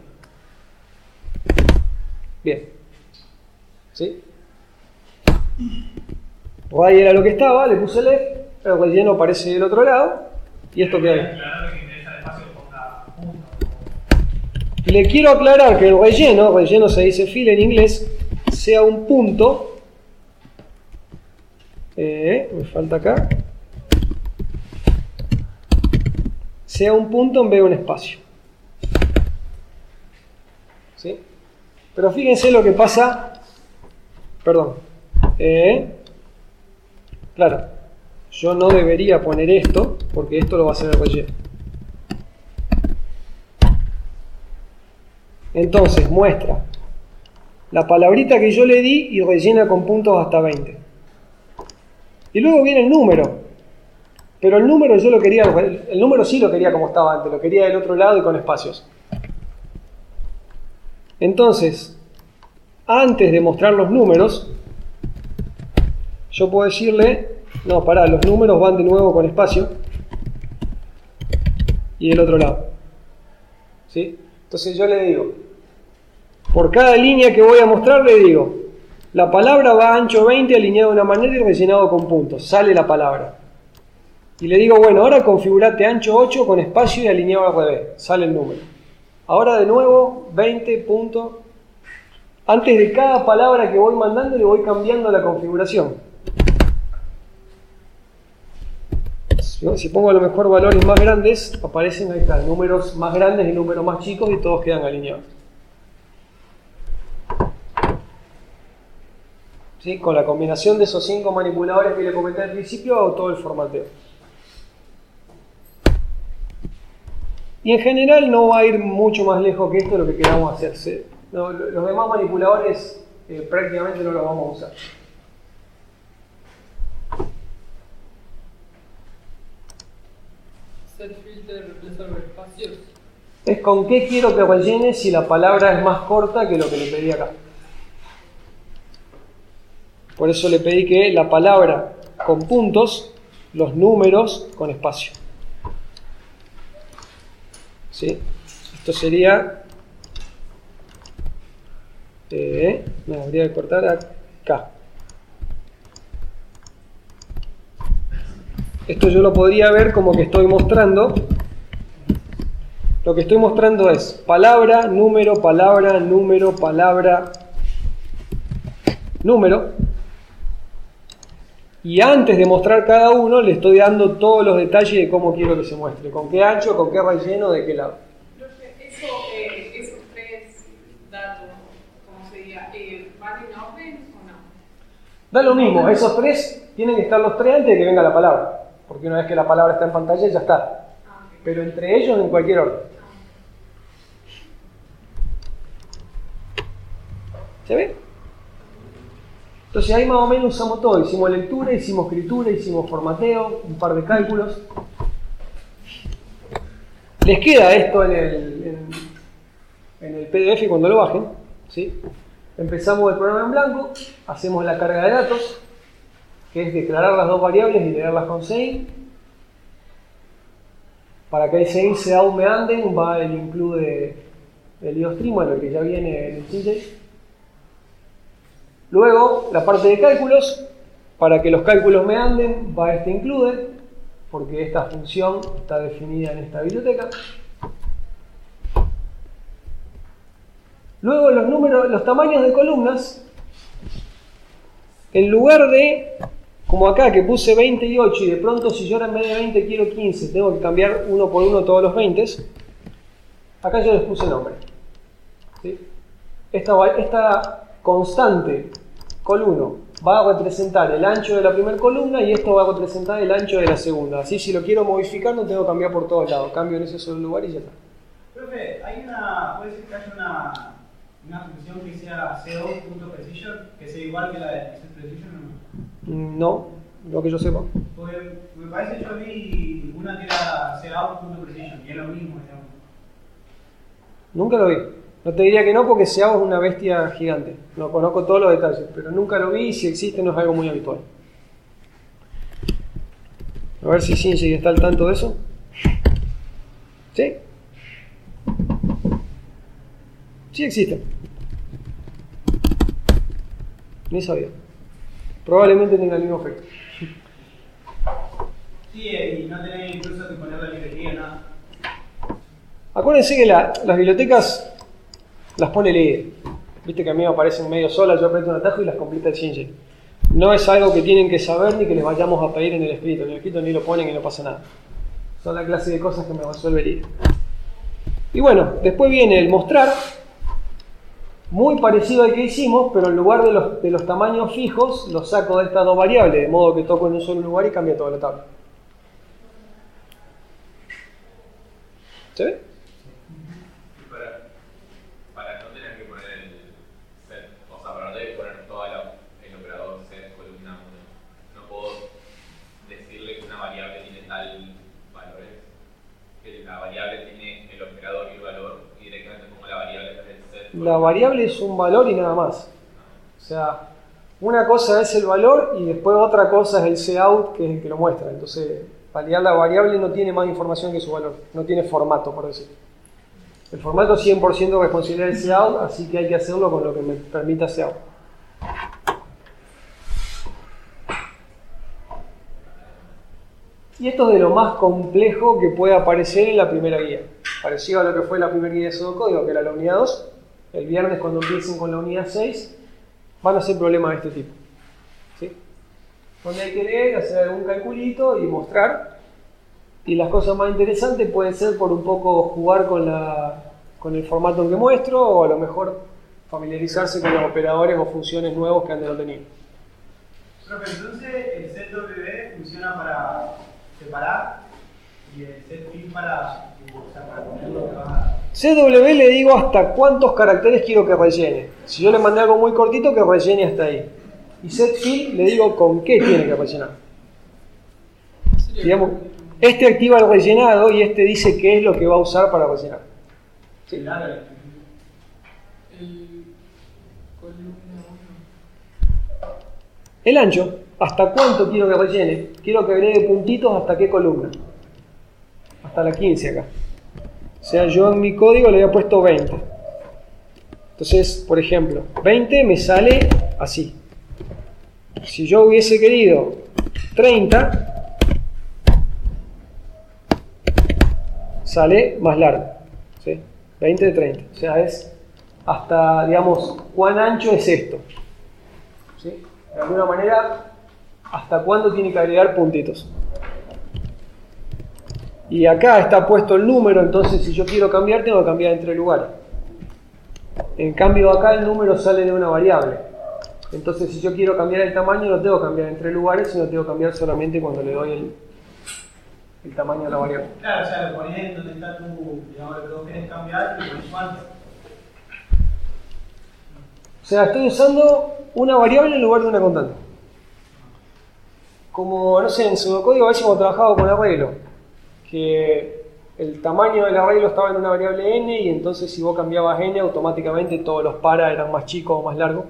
Bien. ¿Sí? Ahí era lo que estaba, le puse left, el relleno aparece del otro lado, y esto queda ahí. Le quiero aclarar que el relleno se dice fill en inglés, sea un punto. Me falta acá. Sea un punto en vez de un espacio. ¿Sí? Pero fíjense lo que pasa. Perdón. Claro. Yo no debería poner esto, porque esto lo va a hacer el relleno. Entonces muestra la palabrita que yo le di y rellena con puntos hasta 20. Y luego viene el número. Pero el número yo lo quería, el número sí lo quería como estaba antes, lo quería del otro lado y con espacios. Entonces, antes de mostrar los números, yo puedo decirle, no, pará, los números van de nuevo con espacio y del otro lado. ¿Sí? Entonces yo le digo, por cada línea que voy a mostrar le digo, la palabra va a ancho 20 alineado de una manera y rellenado con puntos, sale la palabra. Y le digo, bueno, ahora configurate ancho 8 con espacio y alineado al revés, sale el número. Ahora de nuevo, 20 puntos. Antes de cada palabra que voy mandando le voy cambiando la configuración. Si pongo a lo mejor valores más grandes, aparecen ahí están, números más grandes y números más chicos y todos quedan alineados. ¿Sí? Con la combinación de esos 5 manipuladores que le comenté al principio, hago todo el formateo. Y en general no va a ir mucho más lejos que esto de lo que queramos hacerse. No, los demás manipuladores prácticamente no los vamos a usar. Set filter reemplaza espacios. Es con qué quiero que rellene si la palabra es más corta que lo que le pedí acá. Por eso le pedí que la palabra con puntos, los números con espacio. ¿Sí? Esto sería... me habría de cortar acá. Esto yo lo podría ver como que estoy mostrando. Lo que estoy mostrando es palabra, número, palabra, número, palabra, número. Y antes de mostrar cada uno, le estoy dando todos los detalles de cómo quiero que se muestre. Con qué ancho, con qué relleno, de qué lado. Esos tres datos, ¿cómo se diría? ¿Van en orden o no? Da lo mismo, esos tres, tienen que estar los tres antes de que venga la palabra. Porque una vez que la palabra está en pantalla, ya está. Pero entre ellos, en cualquier orden. ¿Se ve? Entonces ahí más o menos usamos todo. Hicimos lectura, hicimos escritura, hicimos formateo, un par de cálculos. Les queda esto en el PDF cuando lo bajen, ¿sí? Empezamos el programa en blanco, hacemos la carga de datos, que es declarar las dos variables y leerlas con sein. Para que el sein sea un meanden, va el include el IOStream, bueno, que ya viene en el CJ. Luego, la parte de cálculos, para que los cálculos me anden, va este include, porque esta función está definida en esta biblioteca. Luego los números, los tamaños de columnas, en lugar de, como acá que puse 20 y 8, y de pronto si yo ahora en vez de 20 quiero 15, tengo que cambiar uno por uno todos los 20, acá yo les puse nombre. ¿Sí? Esta constante col1 va a representar el ancho de la primera columna y esto va a representar el ancho de la segunda. Así si lo quiero modificar no tengo que cambiar por todos lados, cambio en ese solo lugar y ya está. Profe, puede ser que haya una función que sea co.precision, que sea igual que la de setPrecision o no? No, lo que yo sepa. Porque me parece que yo vi una que era cout.precision y es lo mismo, digamos. Nunca lo vi. No te diría que no porque Seao es una bestia gigante. No conozco todos los detalles, pero nunca lo vi y si existe no es algo muy habitual. A ver si Shinji está al tanto de eso. ¿Sí? Sí existe. Ni sabía. Probablemente tenga el mismo efecto. Sí, y no tenés incluso que poner la librería, nada. Acuérdense que las bibliotecas las pone leer. Viste que a mí me aparecen medio solas, yo aprieto un atajo y las completa el Shinji. No es algo que tienen que saber ni que les vayamos a pedir en el escrito. En el escrito ni lo ponen y no pasa nada. Son la clase de cosas que me resuelvería. Y bueno, después viene el mostrar. Muy parecido al que hicimos, pero en lugar de los tamaños fijos, los saco de estas dos variables, de modo que toco en un solo lugar y cambia toda la tabla. ¿Se ve? Para no tener que poner el set, o sea, para no tener que poner todo el operador set columna 1, no puedo decirle que una variable tiene tal valores, que la variable tiene el operador y el valor, y directamente pongo la variable en el set. La variable es un valor y nada más. O sea, una cosa es el valor y después otra cosa es el cout, que es el que lo muestra. Entonces, validar la variable no tiene más información que su valor, no tiene formato, por decir. El formato es 100% responsabilidad del cout, así que hay que hacerlo con lo que me permita cout. Y esto es de lo más complejo que puede aparecer en la primera guía. Parecido a lo que fue la primera guía de pseudocódigo, que era la unidad 2. El viernes, cuando empiecen con la unidad 6, van a ser problemas de este tipo. ¿Sí? Donde hay que leer, hacer algún calculito y mostrar. Y las cosas más interesantes pueden ser por un poco jugar con el formato en que muestro, o a lo mejor familiarizarse con los operadores o funciones nuevos que antes no tenían. Profe, entonces el setW funciona para separar y el setFill para poner lo que va a... CW le digo hasta cuántos caracteres quiero que rellene. Si yo le mandé algo muy cortito, que rellene hasta ahí. Y setFill le digo con qué tiene que rellenar. Digamos, este activa el rellenado y este dice qué es lo que va a usar para rellenar. Sí. El columna El ancho, ¿hasta cuánto quiero que rellene? Quiero que agregue puntitos hasta qué columna. Hasta la 15 acá. O sea, yo en mi código le había puesto 20. Entonces, por ejemplo, 20 me sale así. Si yo hubiese querido 30, sale más largo. ¿Sí? 20 de 30. O sea, es hasta, digamos, cuán ancho es esto. ¿Sí? De alguna manera, hasta cuándo tiene que agregar puntitos. Y acá está puesto el número, entonces si yo quiero cambiar, tengo que cambiar entre lugares. En cambio acá el número sale de una variable. Entonces si yo quiero cambiar el tamaño, no tengo que cambiar entre lugares, sino tengo que cambiar solamente cuando le doy el tamaño de la variable. Claro, o sea, lo pones donde está tu, digamos, lo que vos querés cambiar y pones cuánto. O sea, estoy usando una variable en lugar de una constante. Como, no sé, en pseudocódigo a veces hemos trabajado con arreglo, que el tamaño del arreglo estaba en una variable n y entonces si vos cambiabas n, automáticamente todos los para eran más chicos o más largos.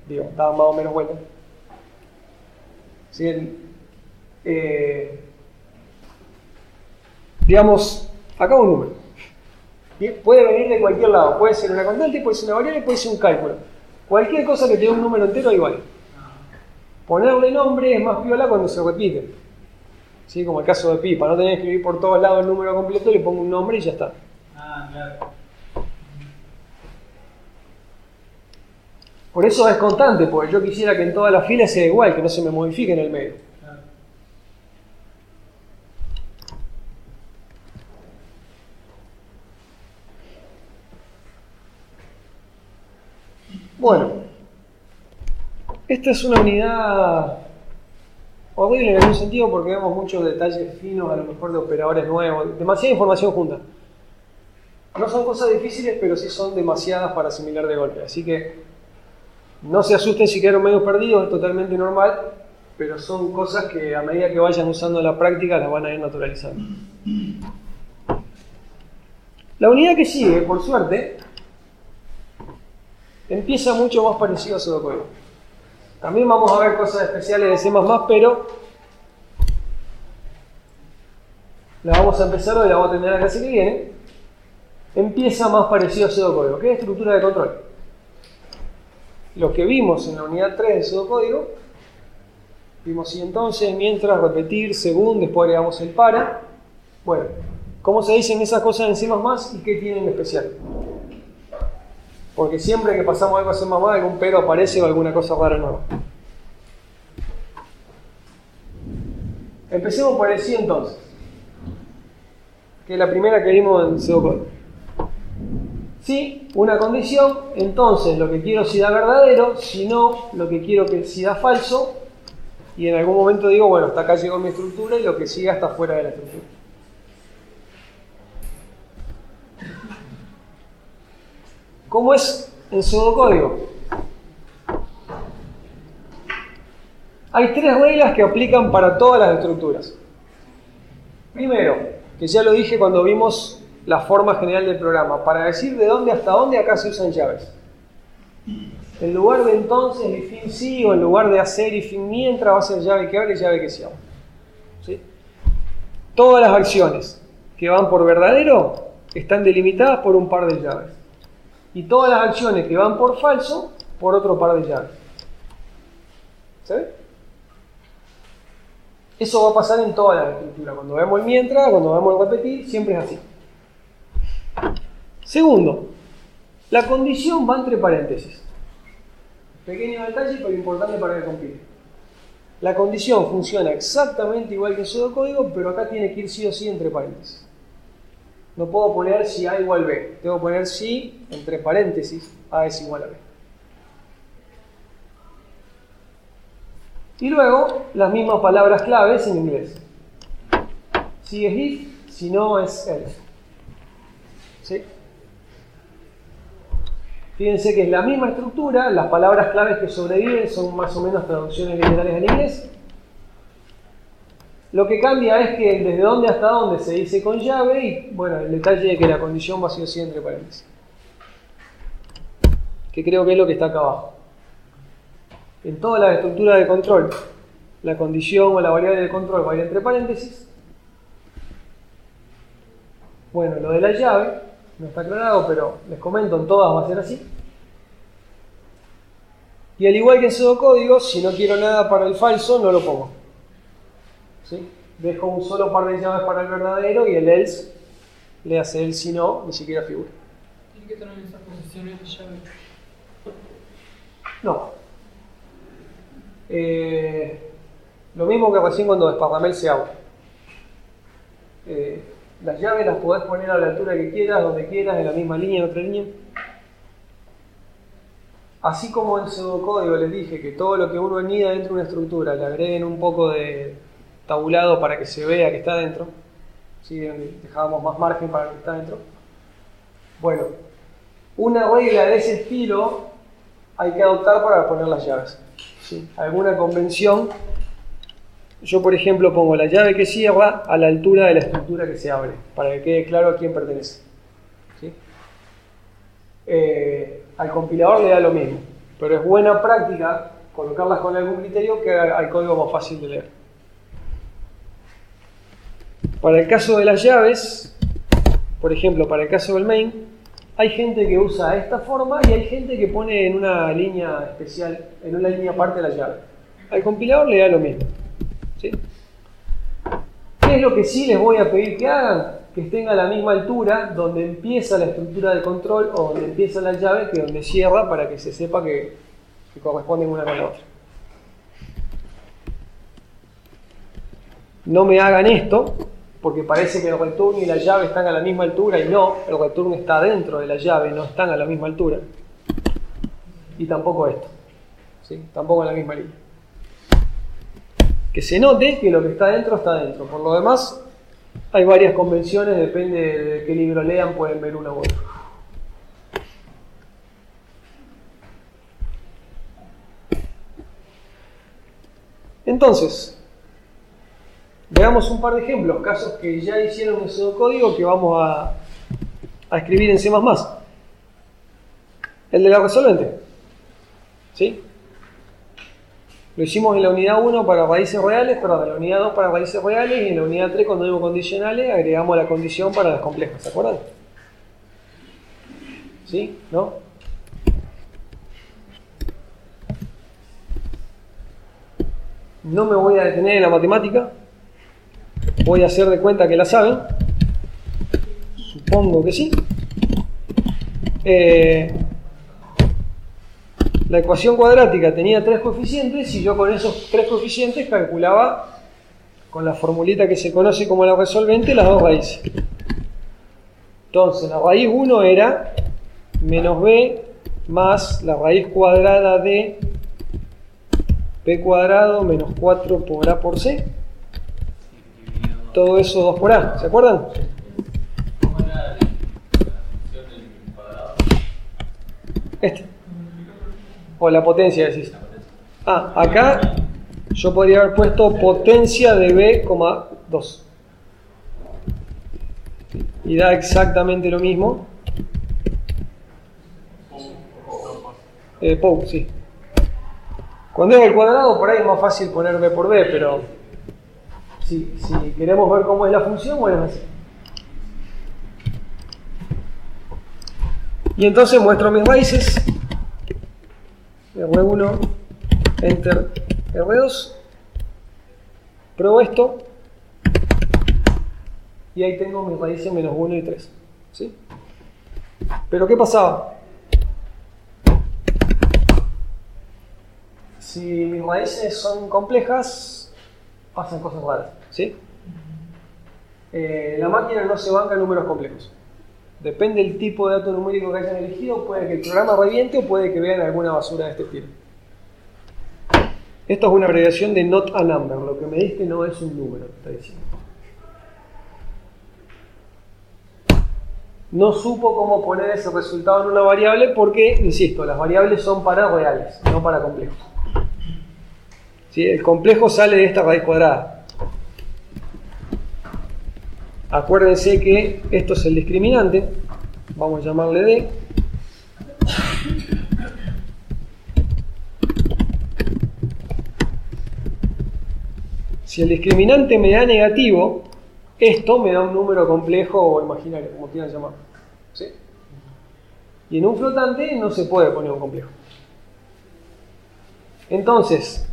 Digo, estaban más o menos buenos. ¿Sí? Digamos, acá un número. ¿Sí? Puede venir de cualquier lado, puede ser una constante, puede ser una variable, puede ser un cálculo. Cualquier cosa que tenga un número entero igual. Ponerle nombre es más piola cuando se repite. ¿Sí? Como el caso de pi, para no tener que escribir por todos lados el número completo, le pongo un nombre y ya está. Ah, claro. Por eso es constante, porque yo quisiera que en todas las filas sea igual, que no se me modifique en el medio. Claro. Bueno, esta es una unidad horrible en algún sentido porque vemos muchos detalles finos, a lo mejor de operadores nuevos, demasiada información junta. No son cosas difíciles, pero sí son demasiadas para asimilar de golpe. Así que no se asusten si quedaron medio perdidos, es totalmente normal, pero son cosas que a medida que vayan usando en la práctica las van a ir naturalizando. La unidad que sigue, por suerte, empieza mucho más parecido a pseudocódigo. También vamos a ver cosas especiales de C++, pero la vamos a empezar hoy, la vamos a terminar la clase que viene. Empieza más parecido a pseudocódigo, que es estructura de control. Lo que vimos en la unidad 3 de pseudocódigo, vimos si entonces, mientras, repetir, según, después agregamos el para. Bueno, ¿cómo se dicen esas cosas en C++ y qué tienen de especial? Porque siempre que pasamos algo a C++, algún pero aparece o alguna cosa rara nueva. Empecemos por el sí entonces, que es la primera que vimos en pseudocódigo. Sí, una condición, entonces lo que quiero si da verdadero, si no, lo que quiero que si da falso, y en algún momento digo, bueno, hasta acá llegó mi estructura y lo que siga está fuera de la estructura. ¿Cómo es en pseudocódigo? Hay tres reglas que aplican para todas las estructuras. Primero, que ya lo dije cuando vimos la forma general del programa, para decir de dónde hasta dónde acá se usan llaves. En lugar de entonces y fin sí, o en lugar de hacer y fin mientras, va a ser llave que abre y llave que cierra. ¿Sí? Todas las acciones que van por verdadero están delimitadas por un par de llaves. Y todas las acciones que van por falso, por otro par de llaves. ¿Sí? Eso va a pasar en todas las estructuras. Cuando vemos el mientras, cuando vemos el repetir, siempre es así. Segundo, la condición va entre paréntesis. Pequeño detalle, pero importante para que compile. La condición funciona exactamente igual que en pseudocódigo, pero acá tiene que ir sí o sí entre paréntesis. No puedo poner si A igual B. Tengo que poner si, entre paréntesis, A es igual a B. Y luego, las mismas palabras claves en inglés. Si es if, si no es else. ¿Sí? Fíjense que es la misma estructura, las palabras claves que sobreviven son más o menos traducciones literales al inglés. Lo que cambia es que desde dónde hasta dónde se dice con llave y, bueno, el detalle de que la condición va a ser así entre paréntesis. Que creo que es lo que está acá abajo. en toda la estructura de control, la condición o la variable de control va a ir entre paréntesis. Bueno, lo de la llave no está aclarado, pero les comento, en todas va a ser así. Y al igual que en pseudocódigo, si no quiero nada para el falso, no lo pongo. ¿Sí? Dejo un solo par de llaves para el verdadero y el else le hace el si no, ni siquiera figura. ¿Tiene que tener esas posiciones de llave? No. Lo mismo que recién cuando desparramé el se abre. Las llaves las podés poner a la altura que quieras, donde quieras, en la misma línea, en otra línea. Así como en pseudocódigo les dije que todo lo que uno anida dentro de una estructura le agreguen un poco de tabulado para que se vea que está dentro, ¿sí? Dejábamos más margen para lo que está dentro. Bueno, una regla de ese estilo hay que adoptar para poner las llaves, ¿sí? Alguna convención. Yo, por ejemplo, pongo la llave que cierra a la altura de la estructura que se abre, para que quede claro a quién pertenece, ¿sí? Al compilador le da lo mismo, pero es buena práctica colocarlas con algún criterio que haga al código más fácil de leer. Para el caso de las llaves, por ejemplo, para el caso del main, hay gente que usa esta forma y hay gente que pone en una línea especial, en una línea aparte de la llave. Al compilador le da lo mismo, ¿sí? ¿Qué es lo que sí les voy a pedir que hagan? Que estén a la misma altura donde empieza la estructura de control o donde empieza la llave que donde cierra, para que se sepa que corresponden una con la otra. No me hagan esto, porque parece que el return y la llave están a la misma altura y no, el return está dentro de la llave, no están a la misma altura. Y tampoco esto, ¿sí? Tampoco en la misma línea. Que se note que lo que está dentro está dentro. Por lo demás, hay varias convenciones, depende de qué libro lean, pueden ver una u otra. Entonces, veamos un par de ejemplos, casos que ya hicieron en pseudocódigo que vamos a escribir en C++. El de la resolvente, ¿sí? Lo hicimos en la unidad 1 para raíces reales, perdón, en la unidad 2 para raíces reales, y en la unidad 3 cuando vimos condicionales agregamos la condición para las complejas, ¿se acuerdan? ¿Sí? ¿No? No me voy a detener en la matemática, voy a hacer de cuenta que la saben, supongo que sí. La ecuación cuadrática tenía 3 coeficientes y yo con esos 3 coeficientes calculaba con la formulita que se conoce como la resolvente las dos raíces. Entonces la raíz 1 era menos b más la raíz cuadrada de p cuadrado menos 4 por a por c. Todo eso 2 por a, ¿se acuerdan? ¿Cómo era la función del cuadrado? O la potencia, decís. Ah, acá yo podría haber puesto potencia de b, 2. Y da exactamente lo mismo. POU, sí. Cuando es al cuadrado, por ahí es más fácil poner b por b, pero si queremos ver cómo es la función, bueno, es así. Y entonces muestro mis raíces. R1, Enter, R2. Pruebo esto. Y ahí tengo mis raíces menos 1 y 3. ¿Sí? Pero ¿qué pasaba? Si mis raíces son complejas, pasan cosas raras, ¿sí? La máquina no se banca números complejos. Depende del tipo de dato numérico que hayan elegido, puede que el programa reviente o puede que vean alguna basura de este estilo. Esto es una abreviación de not a number, lo que me diste no es un número, está diciendo. No supo cómo poner ese resultado en una variable porque, insisto, las variables son para reales, no para complejos. ¿Sí? El complejo sale de esta raíz cuadrada. Acuérdense que esto es el discriminante, vamos a llamarle D. Si el discriminante me da negativo, esto me da un número complejo o imaginario, como quieran llamarlo. ¿Sí? Y en un flotante no se puede poner un complejo. Entonces,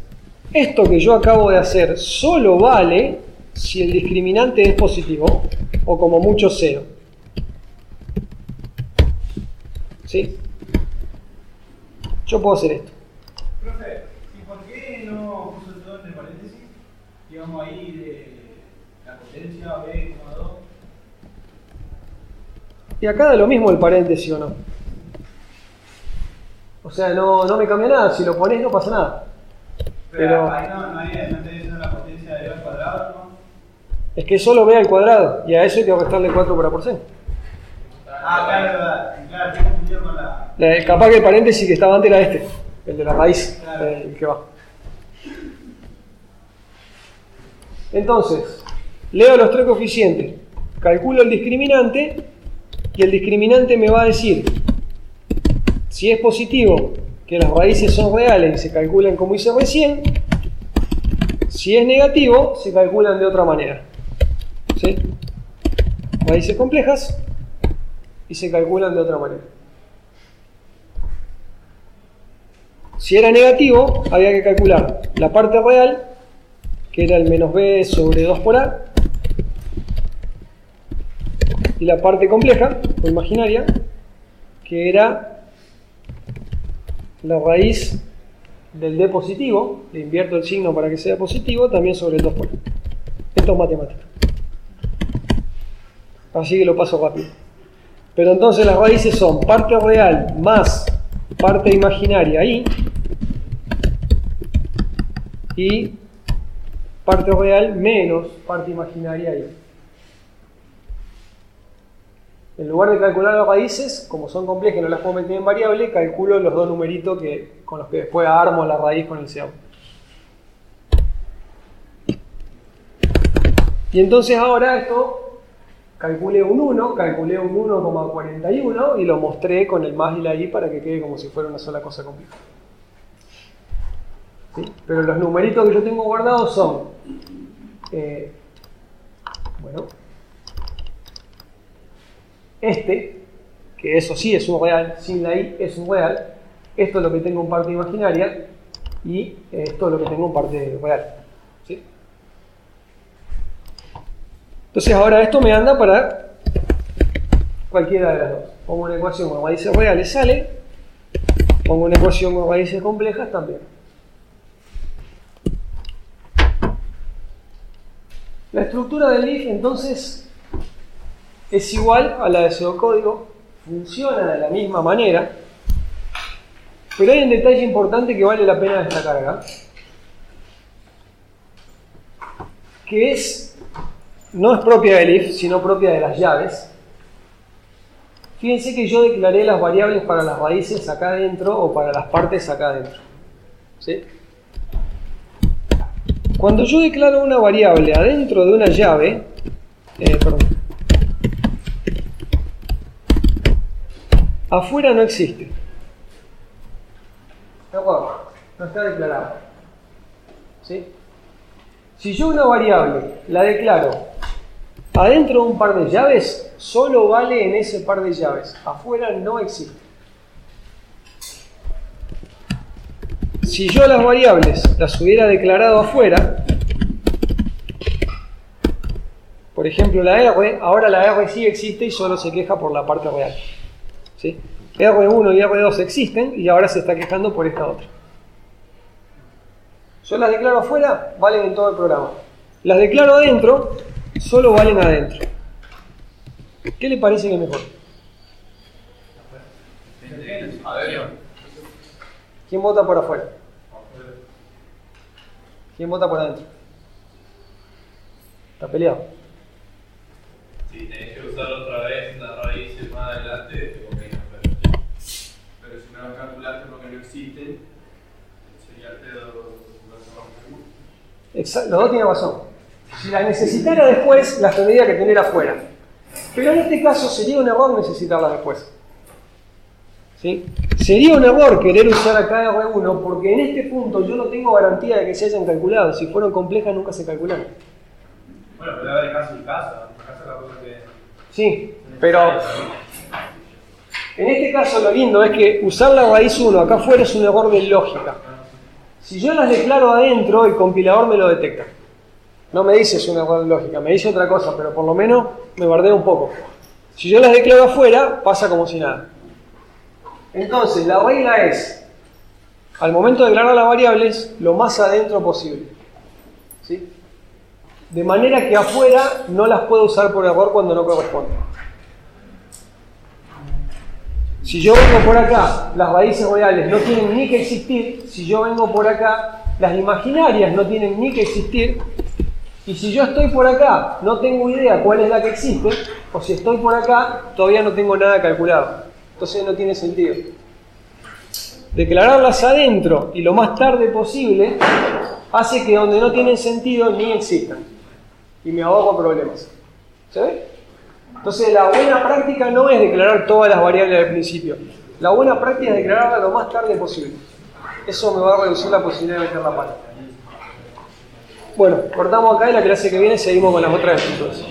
esto que yo acabo de hacer solo vale si el discriminante es positivo o como mucho 0. ¿Sí? Yo puedo hacer esto. Profe, ¿y por qué no puso todo entre paréntesis? Digamos ahí de la potencia B, 2. Y acá da lo mismo el paréntesis o no. O sea, no me cambia nada. Si lo pones no pasa nada. Pero ahí no está diciendo la potencia de B al cuadrado, ¿no? es que solo B al cuadrado. Y a eso hay que restarle 4 por A por C. Ah, claro, claro, estoy confundido con la... Capaz que el paréntesis que estaba antes era este. El de la raíz. Claro. El que va. Entonces, leo los 3 coeficientes. Calculo el discriminante. Y el discriminante me va a decir si es positivo, que las raíces son reales y se calculan como hice recién. Si es negativo, se calculan de otra manera. ¿Sí? Raíces complejas y se calculan de otra manera. Si era negativo, había que calcular la parte real, que era el menos b sobre 2 por a, y la parte compleja, o imaginaria, que era la raíz del d positivo, le invierto el signo para que sea positivo, también sobre el 2 por a. Esto es matemática. Así que lo paso rápido. Pero entonces las raíces son parte real más parte imaginaria ahí, y parte real menos parte imaginaria ahí. En lugar de calcular las raíces, como son complejas y no las puedo meter en variable, calculo los 2 numeritos con los que después armo la raíz con el CAU. Y entonces ahora esto, calculé un 1, calculé un 1,41 y lo mostré con el más y la i para que quede como si fuera una sola cosa compleja. ¿Sí? Pero los numeritos que yo tengo guardados son, este, que eso sí es un real, sin la i es un real, esto es lo que tengo en parte imaginaria y esto es lo que tengo en parte real. ¿Sí? Entonces ahora esto me anda para cualquiera de las dos. Pongo una ecuación con raíces reales, sale. Pongo una ecuación con raíces complejas, también. La estructura del if entonces es igual a la de pseudocódigo, funciona de la misma manera, pero hay un detalle importante que vale la pena destacar acá, que no es propia del if, sino propia de las llaves. Fíjense que yo declaré las variables para las raíces acá adentro o para las partes acá adentro. ¿Sí? Cuando yo declaro una variable adentro de una llave, afuera no existe. ¿De acuerdo? No está declarado. ¿Sí? Si yo una variable la declaro adentro de un par de llaves, solo vale en ese par de llaves. Afuera no existe. Si yo las variables las hubiera declarado afuera, por ejemplo la R, ahora la R sí existe y solo se queja por la parte real. ¿Sí? R1 y R2 existen y ahora se está quejando por esta otra. Yo las declaro afuera, valen en todo el programa. Las declaro adentro, solo valen adentro. ¿Qué le parece que es mejor? ¿Quién vota por afuera? ¿Quién vota por adentro? Está peleado. Si tenés que usar otra vez las raíces más adelante, te conviene hacer. Pero si no las calculaste porque no existen, sería el pedo. Exacto, los dos tienen razón. Si las necesitara después, las tendría que tener afuera. Pero en este caso sería un error necesitarlas después. ¿Sí? Sería un error querer usar acá R1 porque en este punto yo no tengo garantía de que se hayan calculado. Si fueron complejas nunca se calcularon. Bueno, pero debe haber caso y caso. Caso la cosa que... Sí, pero en este caso lo lindo es que usar la raíz 1 acá afuera es un error de lógica. Si yo las declaro adentro, el compilador me lo detecta. No me dice es un error de lógica, me dice otra cosa, pero por lo menos me bardea un poco. Si yo las declaro afuera, pasa como si nada. Entonces, la regla es, al momento de declarar las variables, lo más adentro posible. ¿Sí? De manera que afuera no las puedo usar por error cuando no corresponde. Si yo vengo por acá, las raíces reales no tienen ni que existir. Si yo vengo por acá, las imaginarias no tienen ni que existir. Y si yo estoy por acá, no tengo idea cuál es la que existe, o si estoy por acá, todavía no tengo nada calculado. Entonces no tiene sentido. Declararlas adentro y lo más tarde posible hace que donde no tienen sentido ni existan. Y me ahorro problemas. ¿Se ve? Entonces la buena práctica no es declarar todas las variables al principio. La buena práctica es declararlas lo más tarde posible. Eso me va a reducir la posibilidad de meter la pata. Bueno, cortamos acá y la clase que viene seguimos con las otras estructuras.